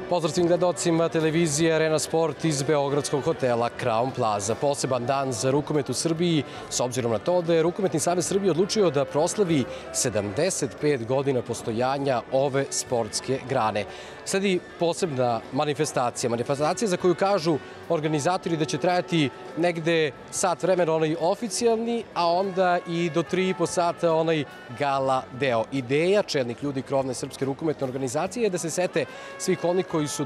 Pozdrav svim gledalcima televizije Arena Sport iz beogradskog hotela Crown Plaza. Poseban dan za rukomet u Srbiji, s obzirom na to da je Rukometni savez Srbije odlučio da proslavi 75 godina postojanja ove sportske grane. Sledi posebna manifestacija. Manifestacija za koju kažu organizatori da će trajati negde sat vremena onaj oficijalni, a onda i do 3,5 sata onaj gala deo. Ideja čelnih ljudi krovne srpske rukometne organizacije je da se sete svih onih koji su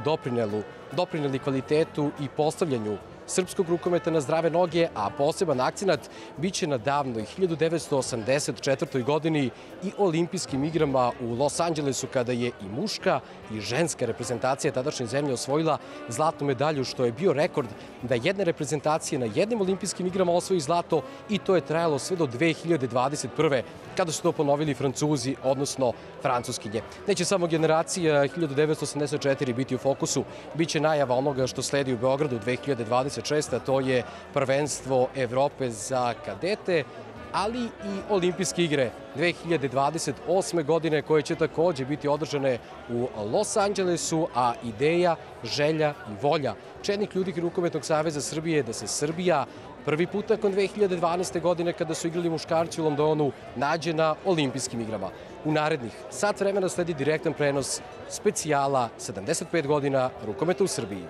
doprineli kvalitetu i postavljanju srpskog rukometa na zdrave noge, a poseban akcenat biće na davnoj 1984. godini i olimpijskim igrama u Los Angelesu, kada je i muška i ženska reprezentacija tadašnje zemlje osvojila zlatnu medalju, što je bio rekord da jedne reprezentacije na jednim olimpijskim igrama osvoji zlato, i to je trajalo sve do 2021. kada su to ponovili Francuzi, odnosno Francuskinje. Neće samo generacija 1984 biti u fokusu, biće najava onoga što sledi u Beogradu 2026. a to je prvenstvo Evrope za kadete, ali i olimpijske igre 2028. godine koje će takođe biti održane u Los Angelesu, a ideja, želja i volja čelnih ljudi Rukometnog saveza Srbije je da se Srbija prvi put nakon 2012. godine, kada su igrali muškarci u Londonu, nađe na olimpijskim igrama. U narednih sat vremena sledi direktan prenos specijala 75 godina rukometa u Srbiji.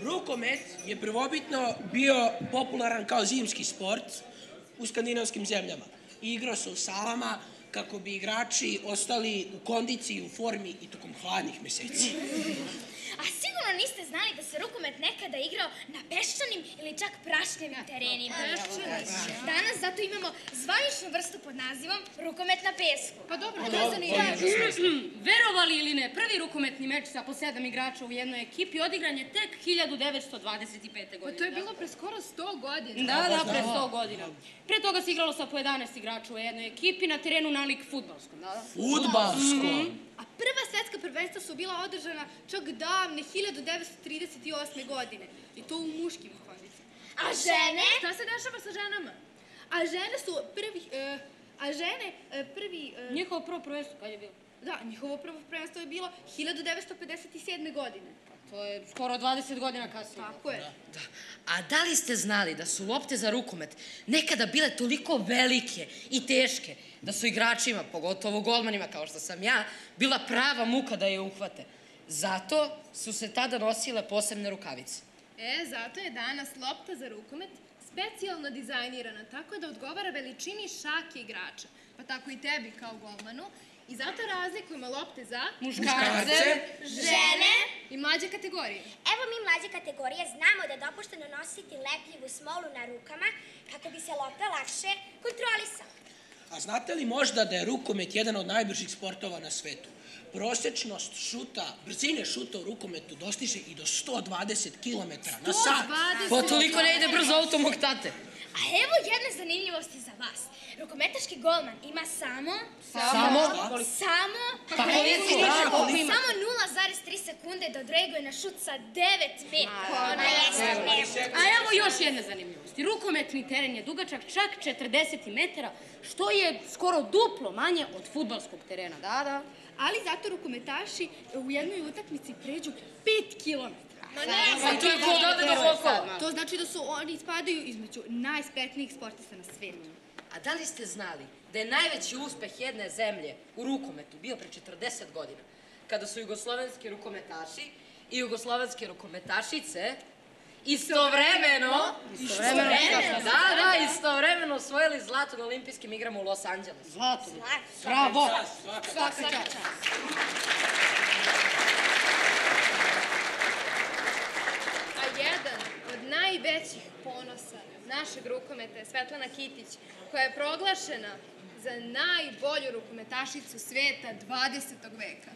Rukomet je prvobitno bio popularan kao zimski sport u skandinavskim zemljama. Igrao se u salama kako bi igrači ostali u kondiciji, u formi i tokom hladnih meseci. A sigurno niste znali da se rukomet nekada igrao na peščanim ili čak prašnjavim terenima. Danas zato imamo zvaničnu vrstu pod nazivom rukomet na pesku. Pa dobro, verovali ili ne, prvi rukometni meč sa po 7 igrača u jednoj ekipi odigran je tek 1925. godine. Pa to je bilo pre skoro 100 godina. Da, pre 100 godina. Pre toga se igralo sa po 11 igrača u jednoj ekipi na terenu nalik fudbalskom, da? Fudbalskom? A prva svetska prvenstva su bila održana čak davne 1938. godine. I to u muškim kondicama. A žene? Šta se dešava sa ženama? A žene su prvi... Njihovo prvo prvenstvo, kad je bilo? Da, njihovo prvo prvenstvo je bilo 1957. godine. To je skoro 20 godina kasnije. Tako je. Da. A da li ste znali da su lopte za rukomet nekada bile toliko velike i teške da su igračima, pogotovo golmanima kao što sam ja, bila prava muka da je uhvate? Zato su se tada nosile posebne rukavice. Zato je danas lopta za rukomet specijalno dizajnirana tako da odgovara veličini šake igrača, pa tako i tebi kao golmanu. I zato razlikujemo lopte za Muškarce, Žene. i mlađe kategorije. Evo mi mlađe kategorije znamo da je dopušteno nositi lepljivu smolu na rukama kako bi se lopta lakše kontrolisala. A znate li možda da je rukomet jedan od najbržih sportova na svetu? Prosečnost šuta, brzine šuta u rukometu dostiže i do 120 km na sat. Pa toliko ne ide brzo auto mog tate. A evo jedne zanimljivosti za vas. Rukometaški golman ima samo Samo 0,3 sekunde da odreaguje na šut sa 9 metara. A evo još jedna zanimljivost. Rukometni teren je dugačak čak 40 metara, što je skoro duplo manje od fudbalskog terena. Da. Ali zato rukometaši u jednoj utakmici pređu 5 kilometara. Pa to je ko dode do Fokova. To znači da su oni spadaju između najspretnijih sportista na svijetu. A da li ste znali da je najveći uspeh jedne zemlje u rukometu bio pre 40 godina, kada su jugoslovenski rukometaši i jugoslovenske rukometašice istovremeno osvojili zlato na olimpijskim igrama u Los Angelesu? Zlato. Bravo. Svaka čast. A jedan od najvećih ponosa našeg rukometa je Svetlana Kitić, koja je proglašena za najbolju rukometašicu sveta 20. veka.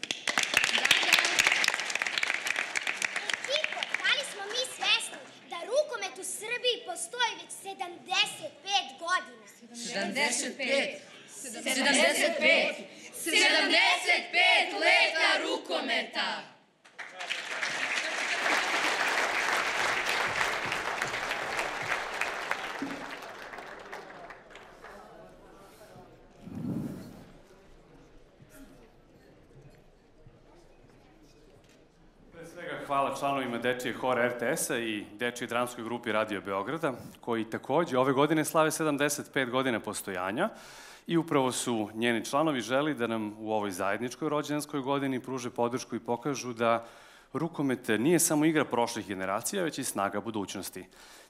Kiko, da li smo mi svesni da rukomet u Srbiji postoji već 75 godina? 75 leta rukometa! Hvala članovima Dečije hora RTS-a i Dečije dramskoj grupi Radio Beograda, koji takođe ove godine slave 75 godina postojanja i upravo su njeni članovi želi da nam u ovoj zajedničkoj rođendanskoj godini pruže podršku i pokažu da rukomet nije samo igra prošlih generacija, već i snaga budućnosti.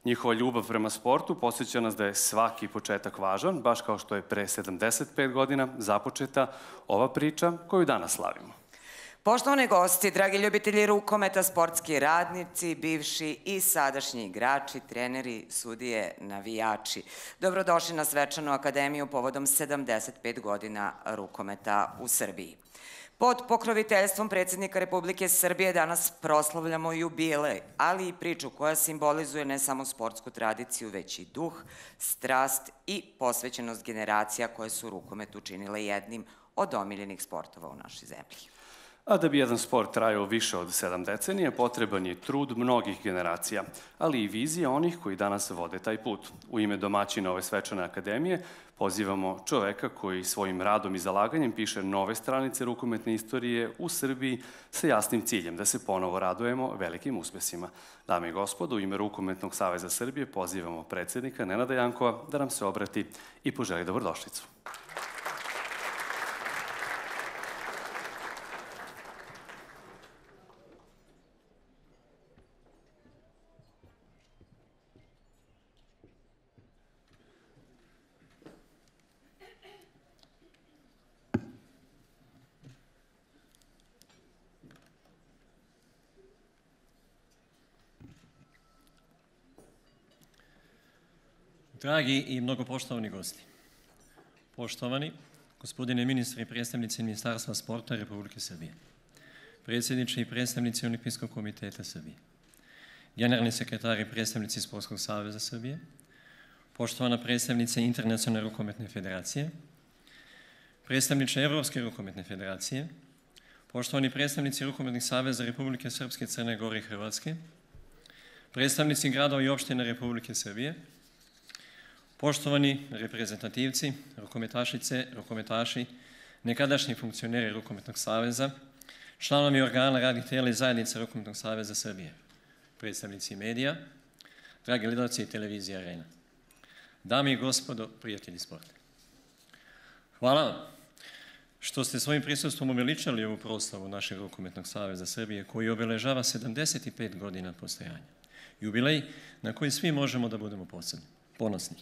Njihova ljubav prema sportu podsjeća nas da je svaki početak važan, baš kao što je pre 75 godina započeta ova priča koju danas slavimo. Poštovani gosti, dragi ljubitelji rukometa, sportski radnici, bivši i sadašnji igrači, treneri, sudije, navijači, dobrodošli na svečanu akademiju povodom 75 godina rukometa u Srbiji. Pod pokroviteljstvom predsjednika Republike Srbije danas proslavljamo jubilej, ali i priču koja simbolizuje ne samo sportsku tradiciju, već i duh, strast i posvećenost generacija koje su rukomet učinile jednim od omiljenih sportova u našoj zemlji. A da bi jedan sport trajao više od 7 decenija, potreban je trud mnogih generacija, ali i vizija onih koji danas vode taj put. U ime domaćina ove svečane akademije pozivamo čoveka koji svojim radom i zalaganjem piše nove stranice rukometne istorije u Srbiji sa jasnim ciljem da se ponovo radujemo velikim uspesima. Dame i gospodo, u ime Rukometnog saveza Srbije pozivamo predsjednika Nenada Jankova da nam se obrati i poželi dobrodošlicu. Dragi i mnogopoštovani gosti, poštovani gospodine ministri i predstavnici Ministarstva sporta Republike Srbije, predsjedniče i predstavnici Olimpijskog komiteta Srbije, generalni sekretari i predstavnici Sportskog saveza Srbije, poštovana predstavnice Internacionalne rukometne federacije, predstavniče Evropske rukometne federacije, poštovani predstavnici Rukometnih saveza Republike Srpske, Crne Gore i Hrvatske, predstavnici gradova i opština Republike Srbije, poštovani reprezentativci, rukometašice, rukometaši, nekadašnji funkcioneri Rukometnog saveza, članovi organa radnih tijela i zajednice Rukometnog saveza Srbije, predstavnici medija, dragi gledalci i televizije Arena. Dame i gospodo, prijatelji sporta. Hvala vam što ste svojim prisustvom uveličali ovu proslavu našeg Rukometnog saveza Srbije koji obeležava 75 godina postojanja. Jubilej na koji svi možemo da budemo ponosni.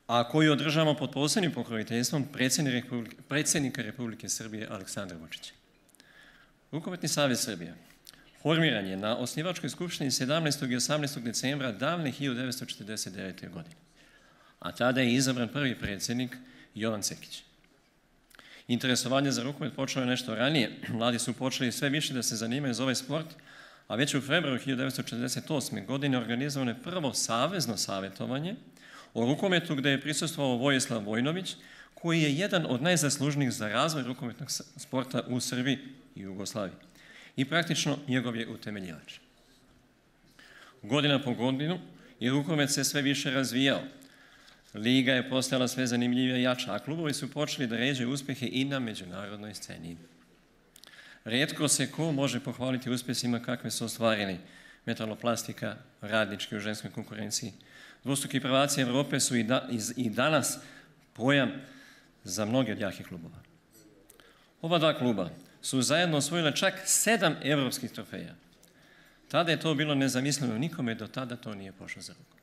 A koju održavamo pod posebnim pokroviteljstvom predsjednika Republike Srbije Aleksandra Vučića. Rukometni savez Srbije formiran je na osnivačkoj skupštini 17. i 18. decembra davne 1949. godine, a tada je izabran prvi predsjednik Jovan Cekić. Interesovanje za rukomet počelo je nešto ranije. Mladi su počeli sve više da se zanimaju za ovaj sport, a već u februaru 1948. godine organizovano je prvo savezno savjetovanje o rukometu gde je prisustvovao Vojislav Vojnović, koji je jedan od najzaslužnijih za razvoj rukometnog sporta u Srbiji i Jugoslaviji. I praktično njegov je utemeljivač. Godina po godinu i rukomet se sve više razvijao. Liga je postajala sve zanimljivija i jača, a klubovi su počeli da ređaju uspjehe i na međunarodnoj sceni. Rijetko se ko može pohvaliti uspjesima kakve su ostvarili Metaloplastika, Radnički u ženskoj konkurenciji. Dvostruki prvaci Evrope su i danas pojam za mnoge od jakih klubova. Ova dva kluba su zajedno osvojile čak 7 evropskih trofeja. Tada je to bilo nezamislivo nikome, do tada to nije pošlo za ruku.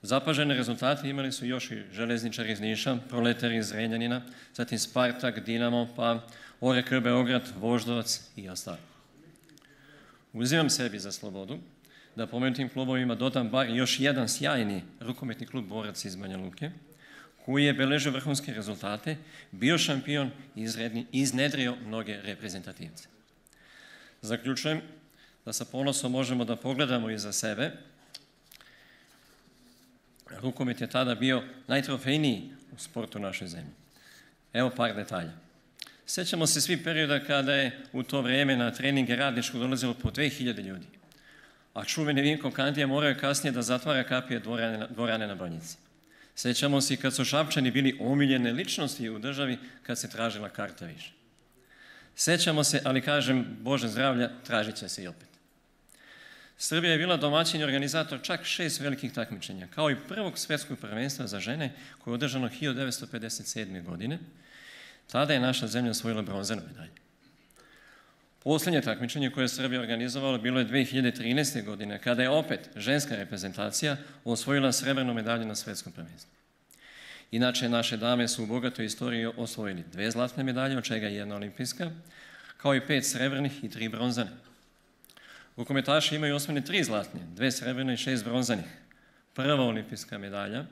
Zapažene rezultate imali su još i Železničari iz Niša, Proletari iz Zrenjanina, zatim Spartak, Dinamo, pa OREK Beograd, Voždovac i ostali. Uzimam sebi za slobodu da pomenutim klubovima dodam bar još jedan sjajni rukometni klub Borac iz Banja Luke, koji je beležio vrhunske rezultate, bio šampion i iznedrio mnoge reprezentativce. Zaključujem da sa ponosom možemo da pogledamo iza sebe. Rukomet je tada bio najtrofejniji u sportu našoj zemlji. Evo par detalja. Sjećamo se svi perioda kada je u to vrijeme na treninge Radničkog dolazilo po 2000 ljudi, a čuveni Vinko Kandija morao je kasnije da zatvara kapije dvorane na Banjici. Sjećamo se i kad su Šapčani bili omiljene ličnosti u državi kad se tražila karta više. Sjećamo se, ali kažem, Bože zdravlja, tražit će se i opet. Srbija je bila domaćin i organizator čak 6 velikih takmičenja, kao i prvog svjetskog prvenstva za žene koje je održano 1957. godine. Tada je naša zemlja osvojila bronzanu medalju. Posljednje takmičenje koje je Srbija organizovala bilo je 2013. godine, kada je opet ženska reprezentacija osvojila srebrnu medalju na svjetskom prvenstvu. Inače, naše dame su u bogatoj istoriji osvojili 2 zlatne medalje, od čega je 1 olimpijska, kao i 5 srebrnih i 3 bronzane. Rukometaši imaju osvojene 3 zlatne, 2 srebrne i 6 bronzanih. Prva olimpijska medalja,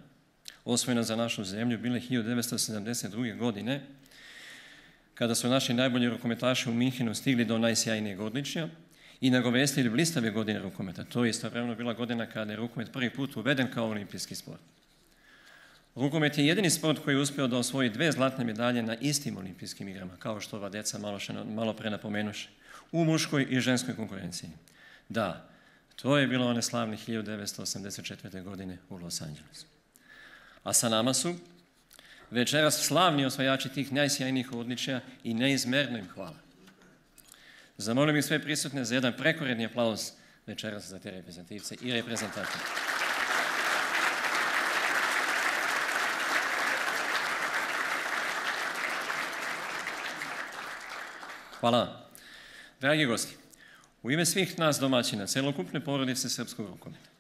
osvojena za našu zemlju, bila je 1972. godine, kada su naši najbolji rukometaši u Minhenu stigli do najsjajnijeg odličja i nagovestili blistave godine rukometa. To je istovremeno bila godina kada je rukomet prvi put uveden kao olimpijski sport. Rukomet je jedini sport koji je uspio da osvoji 2 zlatne medalje na istim olimpijskim igrama, kao što ova deca malo pre napomenuše, u muškoj i ženskoj konkurenciji. Da, to je bilo one slavne 1984. godine u Los Angelesu. A sa nama su večeras slavni osvajači tih najsjajnijih odličja i neizmerno im hvala. Zamolim bih sve prisutne za jedan prekoredni aplauz večeras za te reprezentativce i reprezentative. Hvala vam. Dragi gosti, u ime svih nas domaćina, celokupne porodice srpskog rukometa,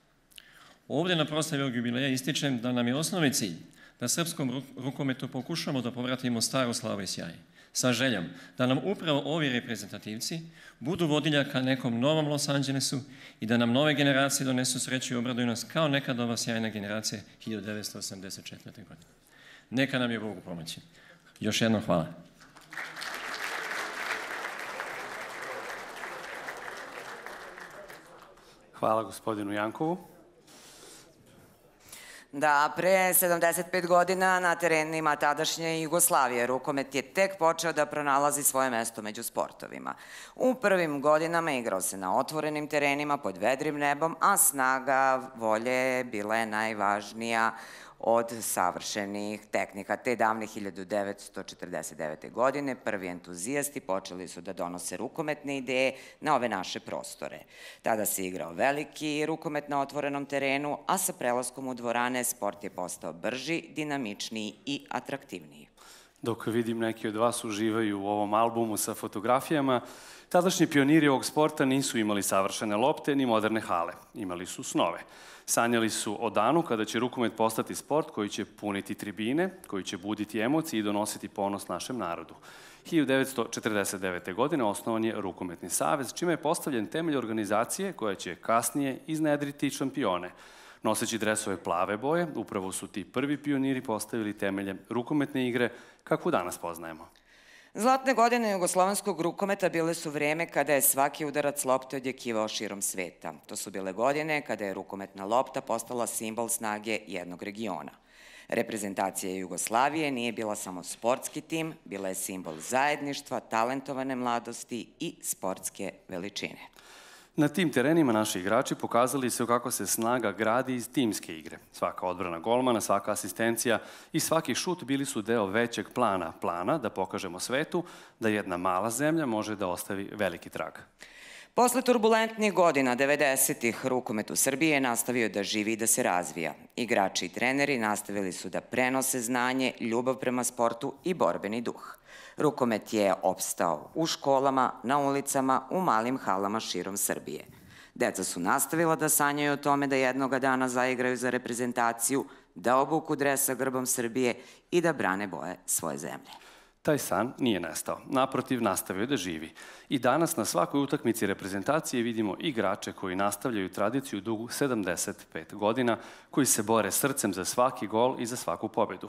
ovdje na proslavi ovog jubileja ističem da nam je osnovni cilj da srpskom rukometu pokušamo da povratimo staru slavu i sjaj, sa željom da nam upravo ovi reprezentativci budu vodilja ka nekom novom Los Angelesu i da nam nove generacije donesu sreću i obraduju nas kao nekad ova sjajna generacija 1984. godine. Neka nam je Bog pomoći. Još jednom hvala. Hvala gospodinu Jankovu. Da, pre 75 godina na terenima tadašnje Jugoslavije rukomet je tek počeo da pronalazi svoje mesto među sportovima. U prvim godinama igrao se na otvorenim terenima pod vedrim nebom, a snaga volje bila je najvažnija od savršenih tehnika. Te davne 1949. godine prvi entuzijasti počeli su da donose rukometne ideje na ove naše prostore. Tada se igrao veliki rukomet na otvorenom terenu, a sa prelaskom u dvorane sport je postao brži, dinamičniji i atraktivniji. Dok vidim neki od vas uživaju u ovom albumu sa fotografijama, tadašnji pioniri ovog sporta nisu imali savršene lopte ni moderne hale. Imali su snove. Sanjali su o danu kada će rukomet postati sport koji će puniti tribine, koji će buditi emocije i donositi ponos našem narodu. 1949. godine osnovan je Rukometni savez, čime je postavljen temelj organizacije koja će kasnije iznedriti šampione. Noseći dresove plave boje, upravo su ti prvi pioniri postavili temelje rukometne igre kakvu danas poznajemo. Zlatne godine jugoslovenskog rukometa bile su vreme kada je svaki udarac lopte odjekivao širom sveta. To su bile godine kada je rukometna lopta postala simbol snage jednog regiona. Reprezentacija Jugoslavije nije bila samo sportski tim, bila je simbol zajedništva, talentovane mladosti i sportske veličine. Na tim terenima naši igrači pokazali su kako se snaga gradi iz timske igre. Svaka odbrana golmana, svaka asistencija i svaki šut bili su deo većeg plana da pokažemo svetu da jedna mala zemlja može da ostavi veliki trag. Posle turbulentnih godina 90-ih, rukomet u Srbiji je nastavio da živi i da se razvija. Igrači i treneri nastavili su da prenose znanje, ljubav prema sportu i borbeni duh. Rukomet je opstao u školama, na ulicama, u malim halama širom Srbije. Deca su nastavila da sanjaju o tome da jednoga dana zaigraju za reprezentaciju, da obuku dres sa grbom Srbije i da brane boje svoje zemlje. Taj san nije nestao. Naprotiv, nastavio da živi. I danas na svakoj utakmici reprezentacije vidimo igrače koji nastavljaju tradiciju dugu 75 godina, koji se bore srcem za svaki gol i za svaku pobedu.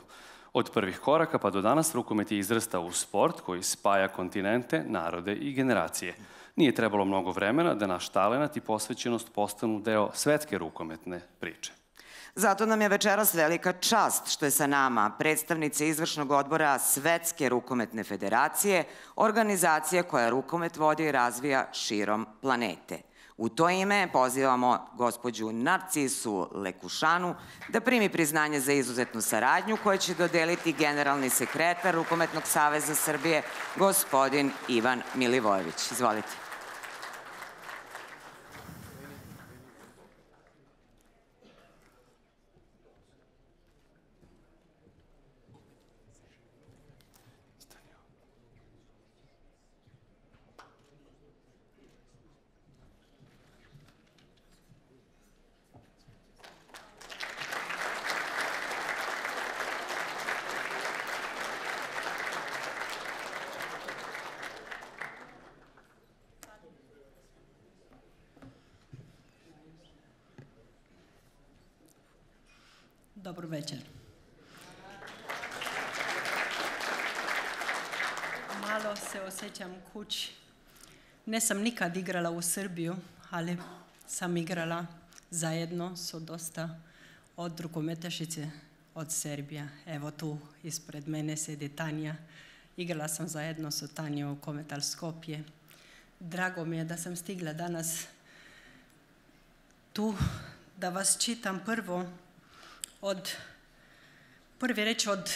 Od prvih koraka pa do danas rukomet je izrastao u sport koji spaja kontinente, narode i generacije. Nije trebalo mnogo vremena da naš talenat i posvećenost postanu deo svetske rukometne priče. Zato nam je večeras velika čast što je sa nama predstavnica izvršnog odbora Svetske rukometne federacije, organizacija koja rukomet vodi i razvija širom planete. U to ime pozivamo gospođu Narcisu Lekušanu da primi priznanje za izuzetnu saradnju koju će dodeliti generalni sekretar Rukometnog saveza Srbije, gospodin Ivan Milivojević. Izvolite. Dobro večer. Malo se osjećam kući. Ne sam nikad igrala u Srbiju, ali sam igrala zajedno sa dosta od rukometašice od Srbije. Evo tu ispred mene sedi Tanja. Igrala sam zajedno sa Tanjom u Kometal Skopje. Drago mi je da sam stigla danas tu da vas čitam prvi reč od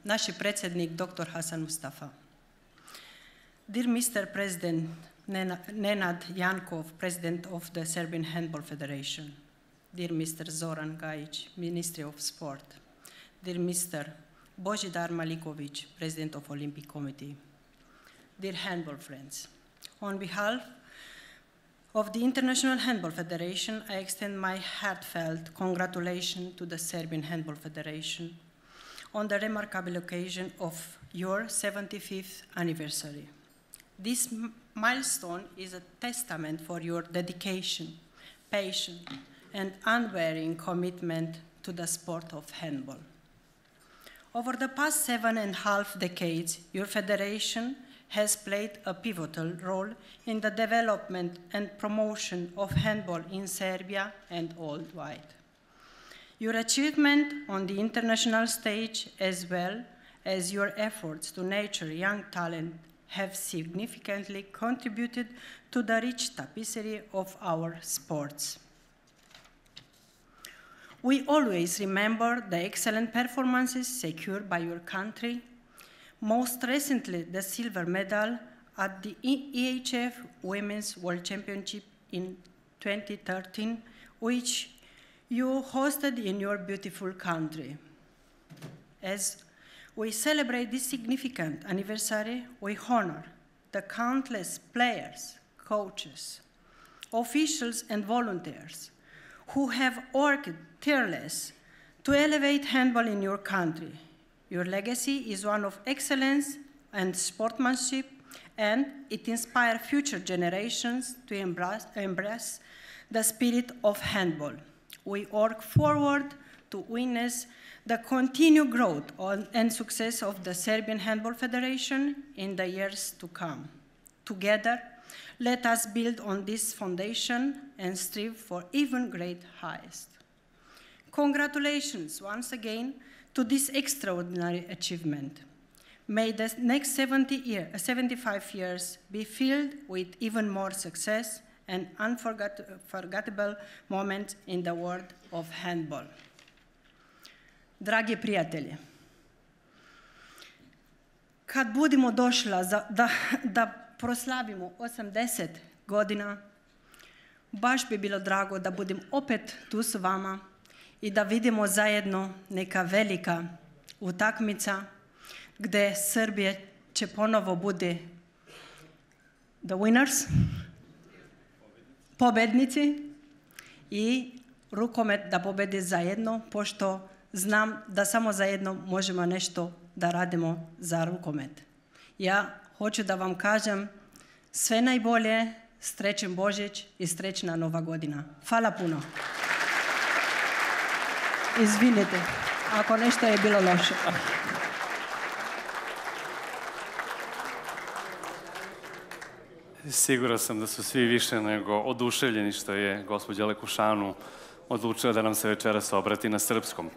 naši predsjednik dr. Hasan Mustafa. Dear Mr. President Nenad Jankov, President of the Serbian Handball Federation. Dear Mr. Zoran Gajic, Ministry of Sport. Dear Mr. Božidar Malikovic, President of Olympic Committee. Dear handball friends, on behalf of the International Handball Federation, I extend my heartfelt congratulations to the Serbian Handball Federation on the remarkable occasion of your 75th anniversary. This milestone is a testament for your dedication, patience, and unwavering commitment to the sport of handball. Over the past 7.5 decades, your federation has played a pivotal role in the development and promotion of handball in Serbia and worldwide. Your achievement on the international stage, as well as your efforts to nurture young talent, have significantly contributed to the rich tapestry of our sports. We always remember the excellent performances secured by your country, most recently the silver medal at the EHF Women's World Championship in 2013, which you hosted in your beautiful country. As we celebrate this significant anniversary, we honor the countless players, coaches, officials, and volunteers who have worked tirelessly to elevate handball in your country. Your legacy is one of excellence and sportsmanship, and it inspires future generations to embrace the spirit of handball. We work forward to witness the continued growth and success of the Serbian Handball Federation in the years to come. Together, let us build on this foundation and strive for even greater heights. Congratulations once again to this extraordinary achievement. May the next 75 years be filled with even more success and unforgettable moments in the world of handball. Dragi prijatelji, kad budemo došla da proslavimo 80 godina, baš bi bilo drago da budem opet tu s vama i da vidimo zajedno neka velika utakmica gde Srbija će ponovo bude the winners, pobednici, i rukomet da pobedi zajedno, pošto znam da samo zajedno možemo nešto da radimo za rukomet. Ja hoću da vam kažem sve najbolje, srećen Božić i srećna Nova godina. Hvala puno. Izvinite ako nešto je bilo loše. Siguran sam da su svi više nego oduševljeni što je gospođa Lekušanu odlučila da nam se večeras obrati na srpskom.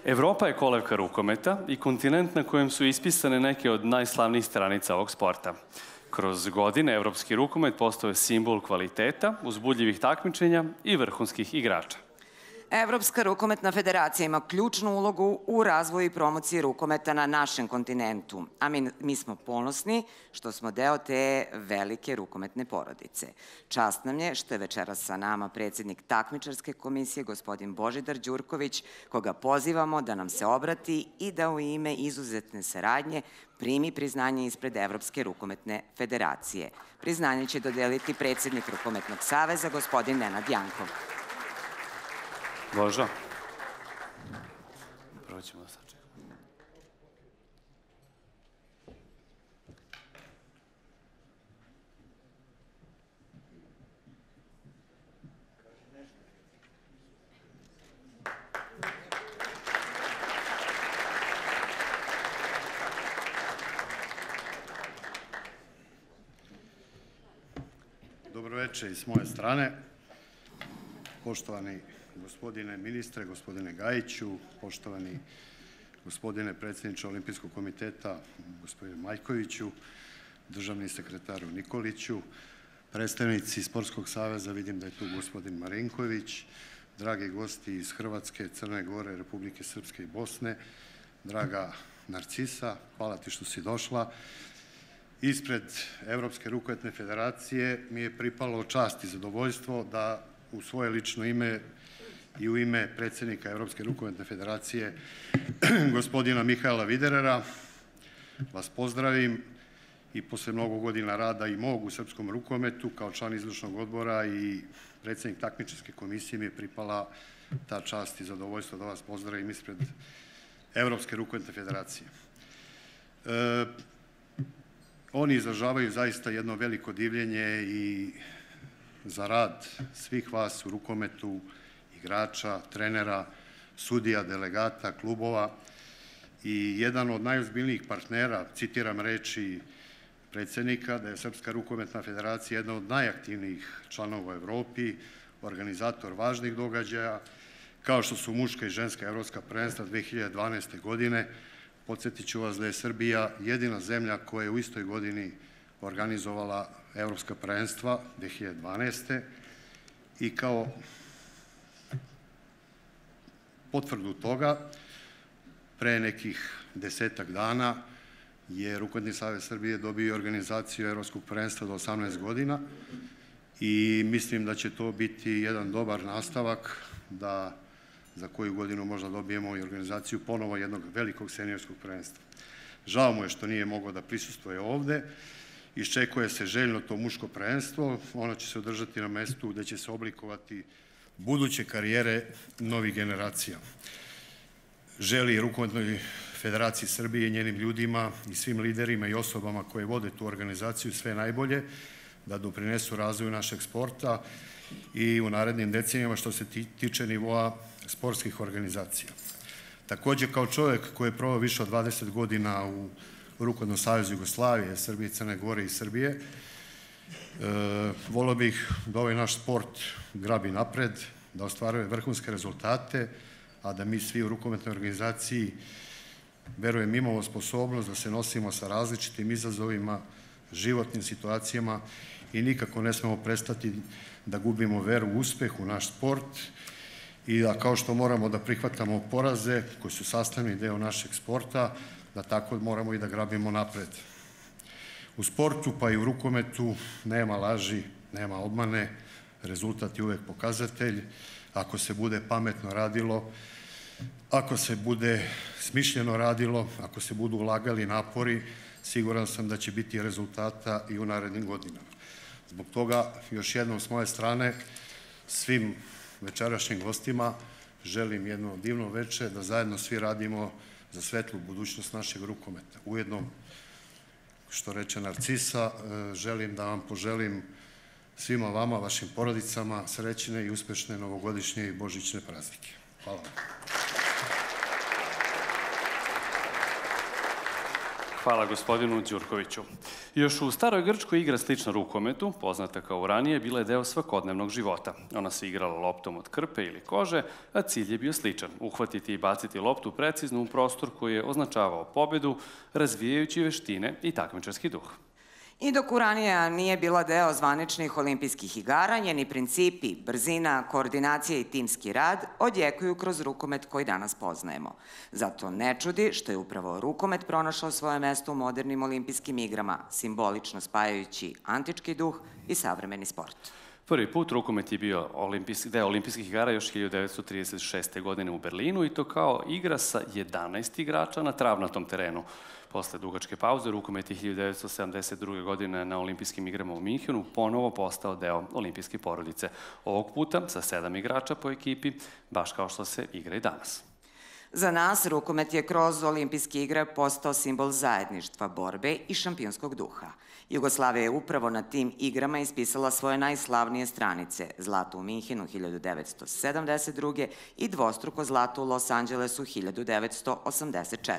Evropa je kolevka rukometa i kontinent na kojem su ispisane neke od najslavnijih stranica ovog sporta. Kroz godine evropski rukomet postao je simbol kvaliteta, uzbudljivih takmičenja i vrhunskih igrača. Evropska rukometna federacija ima ključnu ulogu u razvoju i promociji rukometa na našem kontinentu, a mi smo ponosni što smo deo te velike rukometne porodice. Čast nam je što je večeras sa nama predsjednik takmičarske komisije, gospodin Božidar Đurković, koga pozivamo da nam se obrati i da u ime izuzetne saradnje primi priznanje ispred Evropske rukometne federacije. Priznanje će dodeliti predsjednik Rukometnog saveza, gospodin Nenad Jankov. Božo, prvo ćemo da sačekamo. Dobro večer i s moje strane. Poštovani gospodine ministre, gospodine Gajiću, poštovani gospodine predsjedniče Olimpijskog komiteta, gospodine Majkoviću, državni sekretaru Nikoliću, predstavnici Sportskog saveza, vidim da je tu gospodin Marinković, dragi gosti iz Hrvatske, Crne Gore, Republike Srpske i Bosne, draga Narcisa, hvala ti što si došla. Ispred Evropske rukometne federacije mi je pripalo čast i zadovoljstvo da u svoje lično ime i u ime predsjednika Evropske rukometne federacije, gospodina Mihajla Viderera, vas pozdravim i posle mnogo godina rada i mog u srpskom rukometu, kao član izvršnog odbora i predsjednik takmičarske komisije, mi je pripala ta čast i zadovoljstvo da vas pozdravim ispred Evropske rukometne federacije. Oni izražavaju zaista jedno veliko divljenje i za rad svih vas u rukometu, igrača, trenera, sudija, delegata, klubova i jedan od najozbiljnijih partnera, citiram reči predsjednika, da je Srpska rukometna federacija jedna od najaktivnijih članova u Evropi, organizator važnih događaja, kao što su muška i ženska evropska prvenstva 2012. godine. Podsjetit ću vas da je Srbija jedina zemlja koja je u istoj godini organizovala evropska prvenstva 2012. I kao potvrdu toga, pre nekih 10-ak dana je Rukometni savez Srbije dobio organizaciju Evropskog prvenstva do 18 godina i mislim da će to biti jedan dobar nastavak da za koju godinu možda dobijemo i organizaciju ponovo jednog velikog seniorskog prvenstva. Žao mu je što nije mogao da prisustvuje ovde. Iščekuje se željno to muško prvenstvo. Ono će se održati na mestu gde će se oblikovati buduće karijere novih generacija. Želi Rukometnoj federaciji Srbije i njenim ljudima i svim liderima i osobama koje vode tu organizaciju sve najbolje, da doprinesu razvoju našeg sporta i u narednim decenijama što se tiče nivoa sportskih organizacija. Takođe, kao čovjek koji je proveo više od 20 godina u Rukometnom savezu Jugoslavije, Srbije, Crne Gore i Srbije, volio bih da ovaj naš sport grabi napred, da ostvaruje vrhunske rezultate, a da mi svi u rukometnoj organizaciji, verujem, imamo sposobnost da se nosimo sa različitim izazovima, životnim situacijama i nikako ne smemo prestati da gubimo veru u uspeh u naš sport i da kao što moramo da prihvatamo poraze koji su sastavni deo našeg sporta, da tako moramo i da grabimo napred. U sportu pa i u rukometu nema laži, nema obmane, rezultat je uvek pokazatelj. Ako se bude pametno radilo, ako se bude smišljeno radilo, ako se budu ulagali napori, siguran sam da će biti rezultata i u narednim godinama. Zbog toga, još jednom s moje strane, svim večerašnjim gostima želim jedno divno veče, da zajedno svi radimo za svetlu budućnost našeg rukometa. Ujedno, što reče Narcisa, želim da vam poželim svima vama, vašim porodicama, srećne i uspešne novogodišnje i božićne praznike. Hvala vam. Hvala gospodinu Đurkoviću. Još u staroj Grčkoj igra slična rukometu, poznata kao ranije, bila je deo svakodnevnog života. Ona se igrala loptom od krpe ili kože, a cilj je bio sličan. Uhvatiti i baciti loptu precizno u prostor koji je označavao pobedu, razvijajući veštine i takmičarski duh. I dok Uranija nije bila deo zvaničnih olimpijskih igara, njeni principi, brzina, koordinacija i timski rad odjekuju kroz rukomet koji danas poznajemo. Zato ne čudi što je upravo rukomet pronašao svoje mesto u modernim olimpijskim igrama, simbolično spajajući antički duh i savremeni sport. Prvi put rukomet je bio deo olimpijskih igara još 1936. godine u Berlinu i to kao igra sa 11 igrača na travnatom terenu. Posle dugačke pauze, rukomet je 1972. godine na olimpijskim igrama u Minhenu ponovo postao deo olimpijske porodice. Ovog puta sa 7 igrača po ekipi, baš kao što se igra i danas. Za nas rukomet je kroz olimpijske igre postao simbol zajedništva, borbe i šampionskog duha. Jugoslavija je upravo na tim igrama ispisala svoje najslavnije stranice, zlato u Minhenu 1972. i dvostruko zlato u Los Angelesu 1984.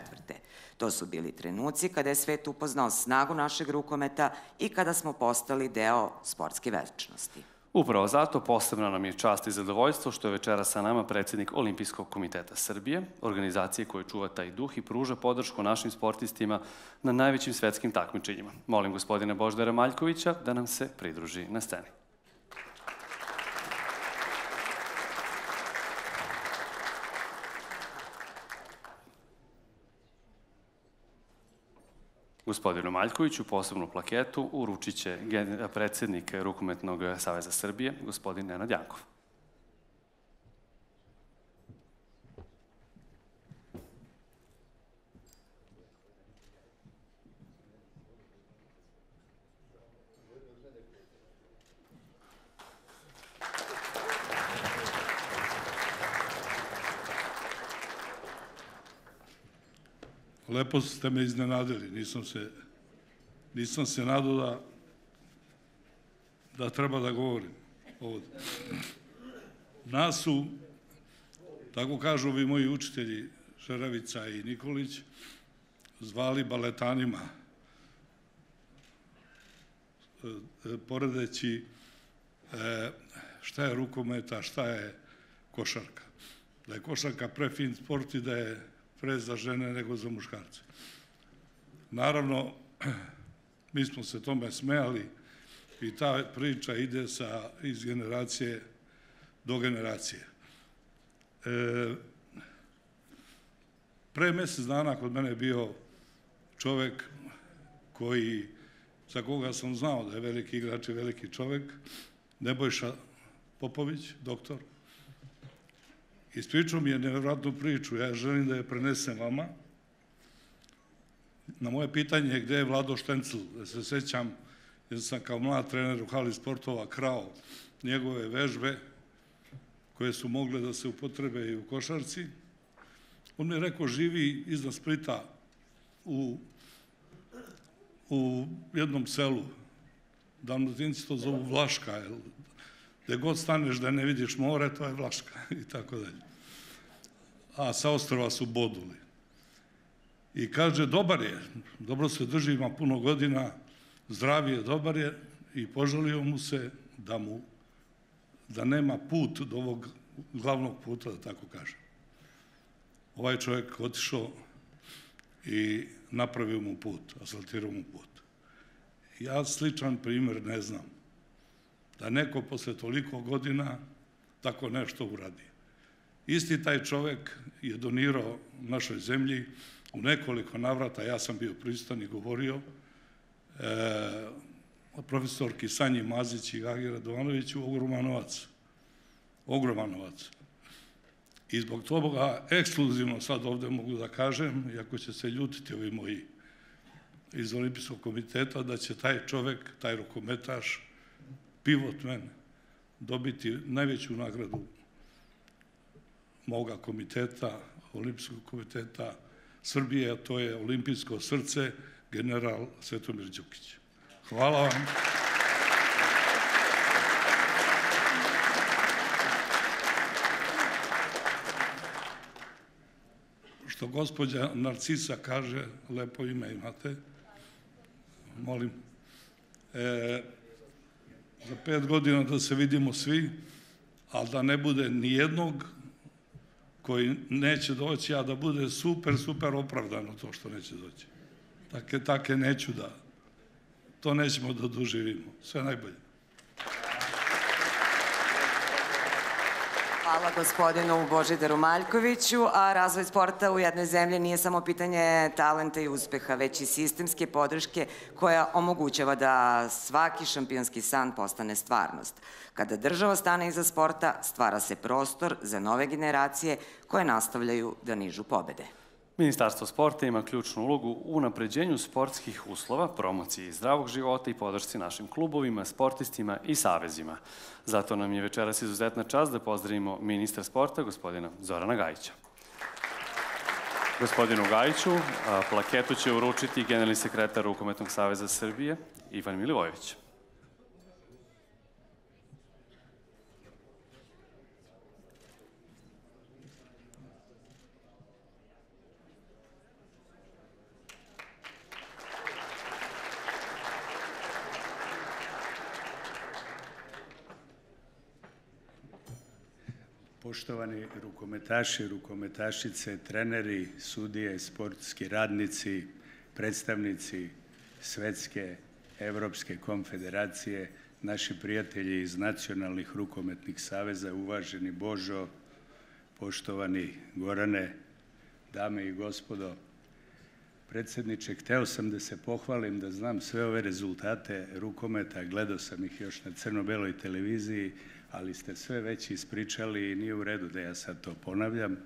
To su bili trenuci kada je svet upoznao snagu našeg rukometa i kada smo postali deo sportske večnosti. Upravo zato posebna nam je čast i zadovoljstvo što je večera sa nama predsjednik Olimpijskog komiteta Srbije, organizacije koja čuva taj duh i pruža podršku našim sportistima na najvećim svetskim takmičenjima. Molim gospodina Božidara Maljkovića da nam se pridruži na sceni. Gospodinu Maljkoviću posebnu plaketu uručit će predsjednik Rukometnog saveza Srbije, gospodin Nenad Jankov. Lepo ste me iznenadili, nisam se nadao da treba da govorim ovdje. Nas su, tako kažu ovi moji učitelji, Šeravica i Nikolić, zvali baletanima, poredeći šta je rukometa, šta je košarka. Da je košarka prefin sport i da je pre za žene nego za muškarce. Naravno, mi smo se tome smejali i ta priča ide iz generacije do generacije. Pre mjesec dana kod mene je bio čovek za koga sam znao da je veliki igrač i veliki čovek, Nebojša Popović, doktor. Ispričao mi je nevjerojatnu priču, ja želim da je prenesem vama. Na moje pitanje gde je Vlado Štencl, da se sećam, jer sam kao mlad trener u hali sportova krao njegove vežbe koje su mogle da se upotrebe i u košarci. On mi je rekao, živi iznad Splita u jednom selu, Dalmatinci to zovu Vlaška, gde god staneš da ne vidiš more, to je Vlaška i tako dalje. A sa ostrva su Boduli. I kaže, dobar je, dobro se drži, ima puno godina, zdrav je, dobar je, i požalio mu se da nema put do ovog glavnog puta, da tako kažem. Ovaj čovjek otišao i napravio mu put, asfaltirao mu put. Ja sličan primjer ne znam, da neko posle toliko godina tako nešto uradi. Isti taj čovjek je donirao našoj zemlji u nekoliko navrata, ja sam bio prisutan i govorio, profesorki Sanji Mazić i Gagi Radovanoviću, ogroman novac. I zbog toga ekskluzivno sad ovde mogu da kažem, iako će se ljutiti ovi moji iz Olimpijskog komiteta, da će taj čovek, taj rukometaš, pivot mene, dobiti najveću nagradu moga komiteta, Olimpijskog komiteta Srbije, a to je olimpijsko srce, general Svetomir Đukić. Hvala vam. Što gospođa Narcisa kaže, lepo ime imate, molim, za 5 godina da se vidimo svi, ali da ne bude ni jednog koji neće doći, a da bude super opravdano to što neće doći. Take neću da, to nećemo da doživimo. Sve najbolje. Hvala gospodinu Božidaru Maljkoviću, a razvoj sporta u jednoj zemlji nije samo pitanje talenta i uspeha, već i sistemske podrške koja omogućava da svaki šampionski san postane stvarnost. Kada država stane iza sporta, stvara se prostor za nove generacije koje nastavljaju da nižu pobede. Ministarstvo sporta ima ključnu ulogu u unapređenju sportskih uslova, promociji zdravog života i podršci našim klubovima, sportistima i savezima. Zato nam je večeras izuzetna čast da pozdravimo ministra sporta, gospodina Zorana Gajića. Gospodinu Gajiću plaketu će uručiti generalni sekretar Rukometnog saveza Srbije, Ivan Milivojević. Poštovani rukometaši, rukometašice, treneri, sudije, sportski radnici, predstavnici Svetske, Evropske konfederacije, naši prijatelji iz nacionalnih rukometnih saveza, uvaženi Božo, poštovani Gorane, dame i gospodo. Predsjedniče, hteo sam da se pohvalim da znam sve ove rezultate rukometa, gledao sam ih još na crno-beloj televiziji, ali ste sve već ispričali i nije u redu da ja sad to ponavljam,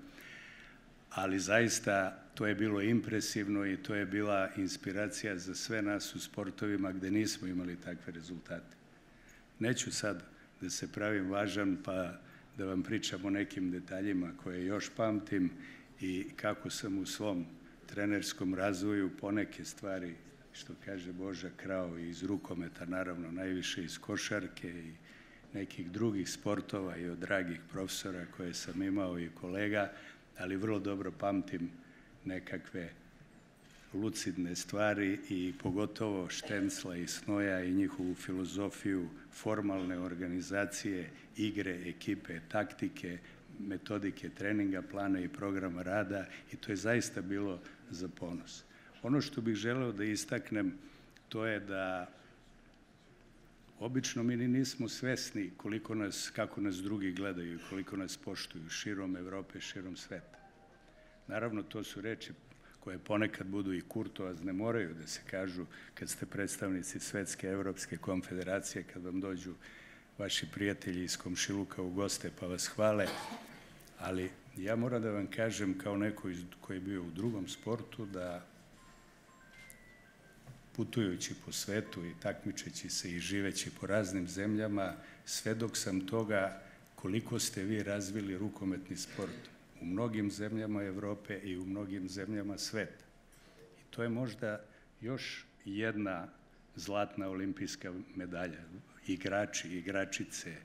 ali zaista to je bilo impresivno i to je bila inspiracija za sve nas u sportovima gde nismo imali takve rezultate. Neću sad da se pravim važan pa da vam pričam o nekim detaljima koje još pamtim i kako sam u svom trenerskom razvoju poneke stvari, što kaže Boža, krao iz rukometa, naravno najviše iz košarke i nekih drugih sportova i od dragih profesora koje sam imao i kolega, ali vrlo dobro pamtim nekakve lucidne stvari i pogotovo Štencla i Snoja i njihovu filozofiju formalne organizacije, igre, ekipe, taktike, metodike treninga, plana i programa rada i to je zaista bilo za ponos. Ono što bih želeo da istaknem, to je da obično mi nismo svesni kako nas drugi gledaju i koliko nas poštuju širom Evrope, širom sveta. Naravno, to su reči koje ponekad budu i kurtoazne, moraju da se kažu kad ste predstavnici Svetske Evropske konfederacije, kad vam dođu vaši prijatelji iz komšiluka u goste pa vas hvale, ali ja moram da vam kažem kao neko koji je bio u drugom sportu da putujući po svetu i takmičeći se i živeći po raznim zemljama, svedok sam toga koliko ste vi razvili rukometni sport u mnogim zemljama Evrope i u mnogim zemljama sveta. I to je možda još jedna zlatna olimpijska medalja. Igrači, igračice,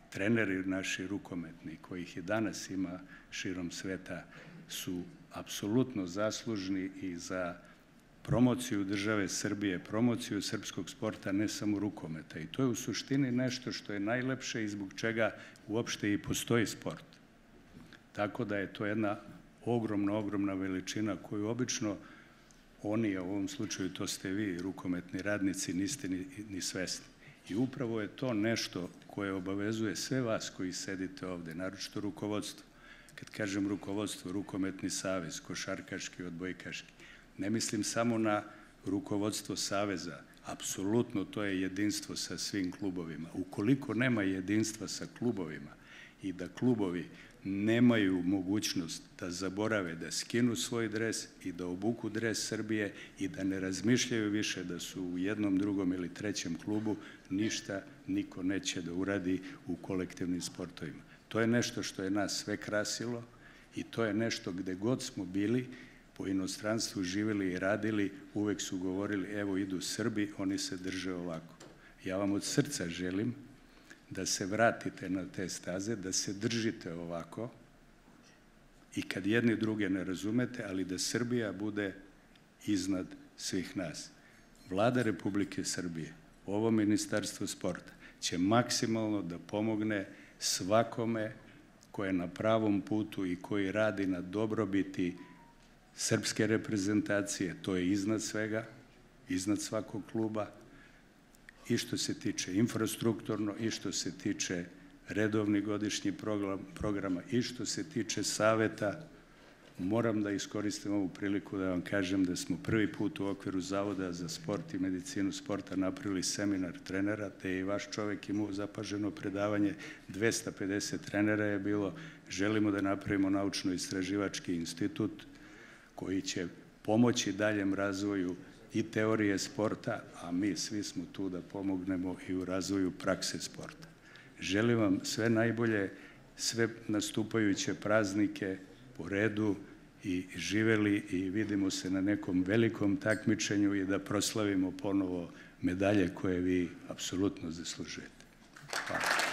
treneri naši rukometni, kojih i danas ima širom sveta, su apsolutno zaslužni i za promociju države Srbije, promociju srpskog sporta, ne samo rukometa. I to je u suštini nešto što je najlepše i zbog čega uopšte i postoji sport. Tako da je to jedna ogromna veličina koju obično oni, a u ovom slučaju to ste vi, rukometni radnici, niste ni svesni. I upravo je to nešto koje obavezuje sve vas koji sedite ovde, naročito rukovodstvo. Kad kažem rukovodstvo, rukometni savez, košarkaški, odbojkaški, ne mislim samo na rukovodstvo saveza, apsolutno to je jedinstvo sa svim klubovima. Ukoliko nema jedinstva sa klubovima i da klubovi nemaju mogućnost da zaborave, da skinu svoj dres i da obuku dres Srbije i da ne razmišljaju više da su u jednom, drugom ili trećem klubu, ništa niko neće da uradi u kolektivnim sportovima. To je nešto što je nas sve krasilo i to je nešto gde god smo bili, po inostranstvu živjeli i radili, uvek su govorili, evo idu Srbi, oni se drže ovako. Ja vam od srca želim da se vratite na te staze, da se držite ovako i kad jedni druge ne razumete, ali da Srbija bude iznad svih nas. Vlada Republike Srbije, ovo Ministarstvo sporta, će maksimalno da pomogne svakome ko je na pravom putu i koji radi na dobrobiti srpske reprezentacije, to je iznad svega, iznad svakog kluba, i što se tiče infrastrukturno, i što se tiče redovnih godišnjih programa, i što se tiče saveta. Moram da iskoristim ovu priliku da vam kažem da smo prvi put u okviru Zavoda za sport i medicinu sporta napravili seminar trenera, te je i vaš čovek imao zapaženo predavanje, 250 trenera je bilo. Želimo da napravimo naučno-istraživački institut koji će pomoći daljem razvoju i teorije sporta, a mi svi smo tu da pomognemo i u razvoju prakse sporta. Želim vam sve najbolje, sve nastupajuće praznike po redu i živeli i vidimo se na nekom velikom takmičenju i da proslavimo ponovo medalje koje vi apsolutno zaslužujete. Hvala.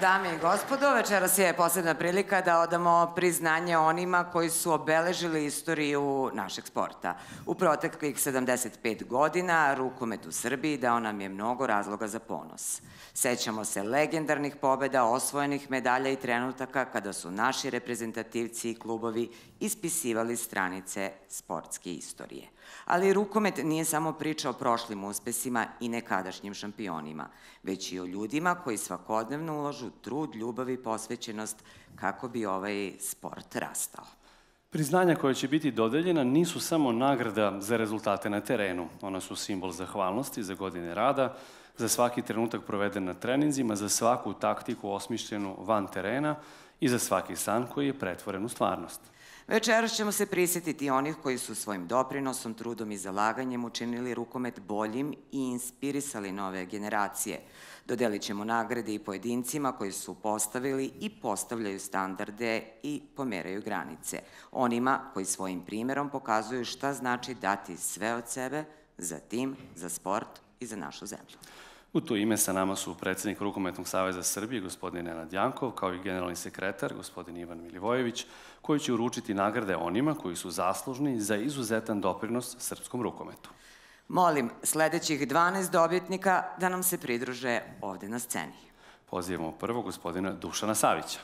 Dame i gospodo, večeras je posebna prilika da odamo priznanje onima koji su obeležili istoriju našeg sporta. U proteklih 75 godina rukomet u Srbiji dao nam je mnogo razloga za ponos. Sećamo se legendarnih pobeda, osvojenih medalja i trenutaka kada su naši reprezentativci i klubovi ispisivali stranice sportske istorije. Ali rukomet nije samo priča o prošlim uspesima i nekadašnjim šampionima, već i o ljudima koji svakodnevno ulažu trud, ljubav i posvećenost kako bi ovaj sport rastao. Priznanja koja će biti dodeljena nisu samo nagrada za rezultate na terenu. Ona su simbol zahvalnosti za godine rada, za svaki trenutak proveden na treninzima, za svaku taktiku osmišljenu van terena i za svaki san koji je pretvoren u stvarnost. Večeras ćemo se prisjetiti onih koji su svojim doprinosom, trudom i zalaganjem učinili rukomet boljim i inspirisali nove generacije. Dodelit ćemo nagrade i pojedincima koji su postavili i postavljaju standarde i pomeraju granice. Onima koji svojim primjerom pokazuju šta znači dati sve od sebe za tim, za sport i za našu zemlju. U to ime sa nama su predsjednik Rukometnog saveza Srbije, gospodin Nenad Jankov, kao i generalni sekretar, gospodin Ivan Milivojević, koji će uručiti nagrade onima koji su zaslužni za izuzetan doprinos srpskom rukometu. Molim sledećih 12 dobitnika da nam se pridruže ovde na sceni. Pozivamo prvo gospodina Dušana Savića.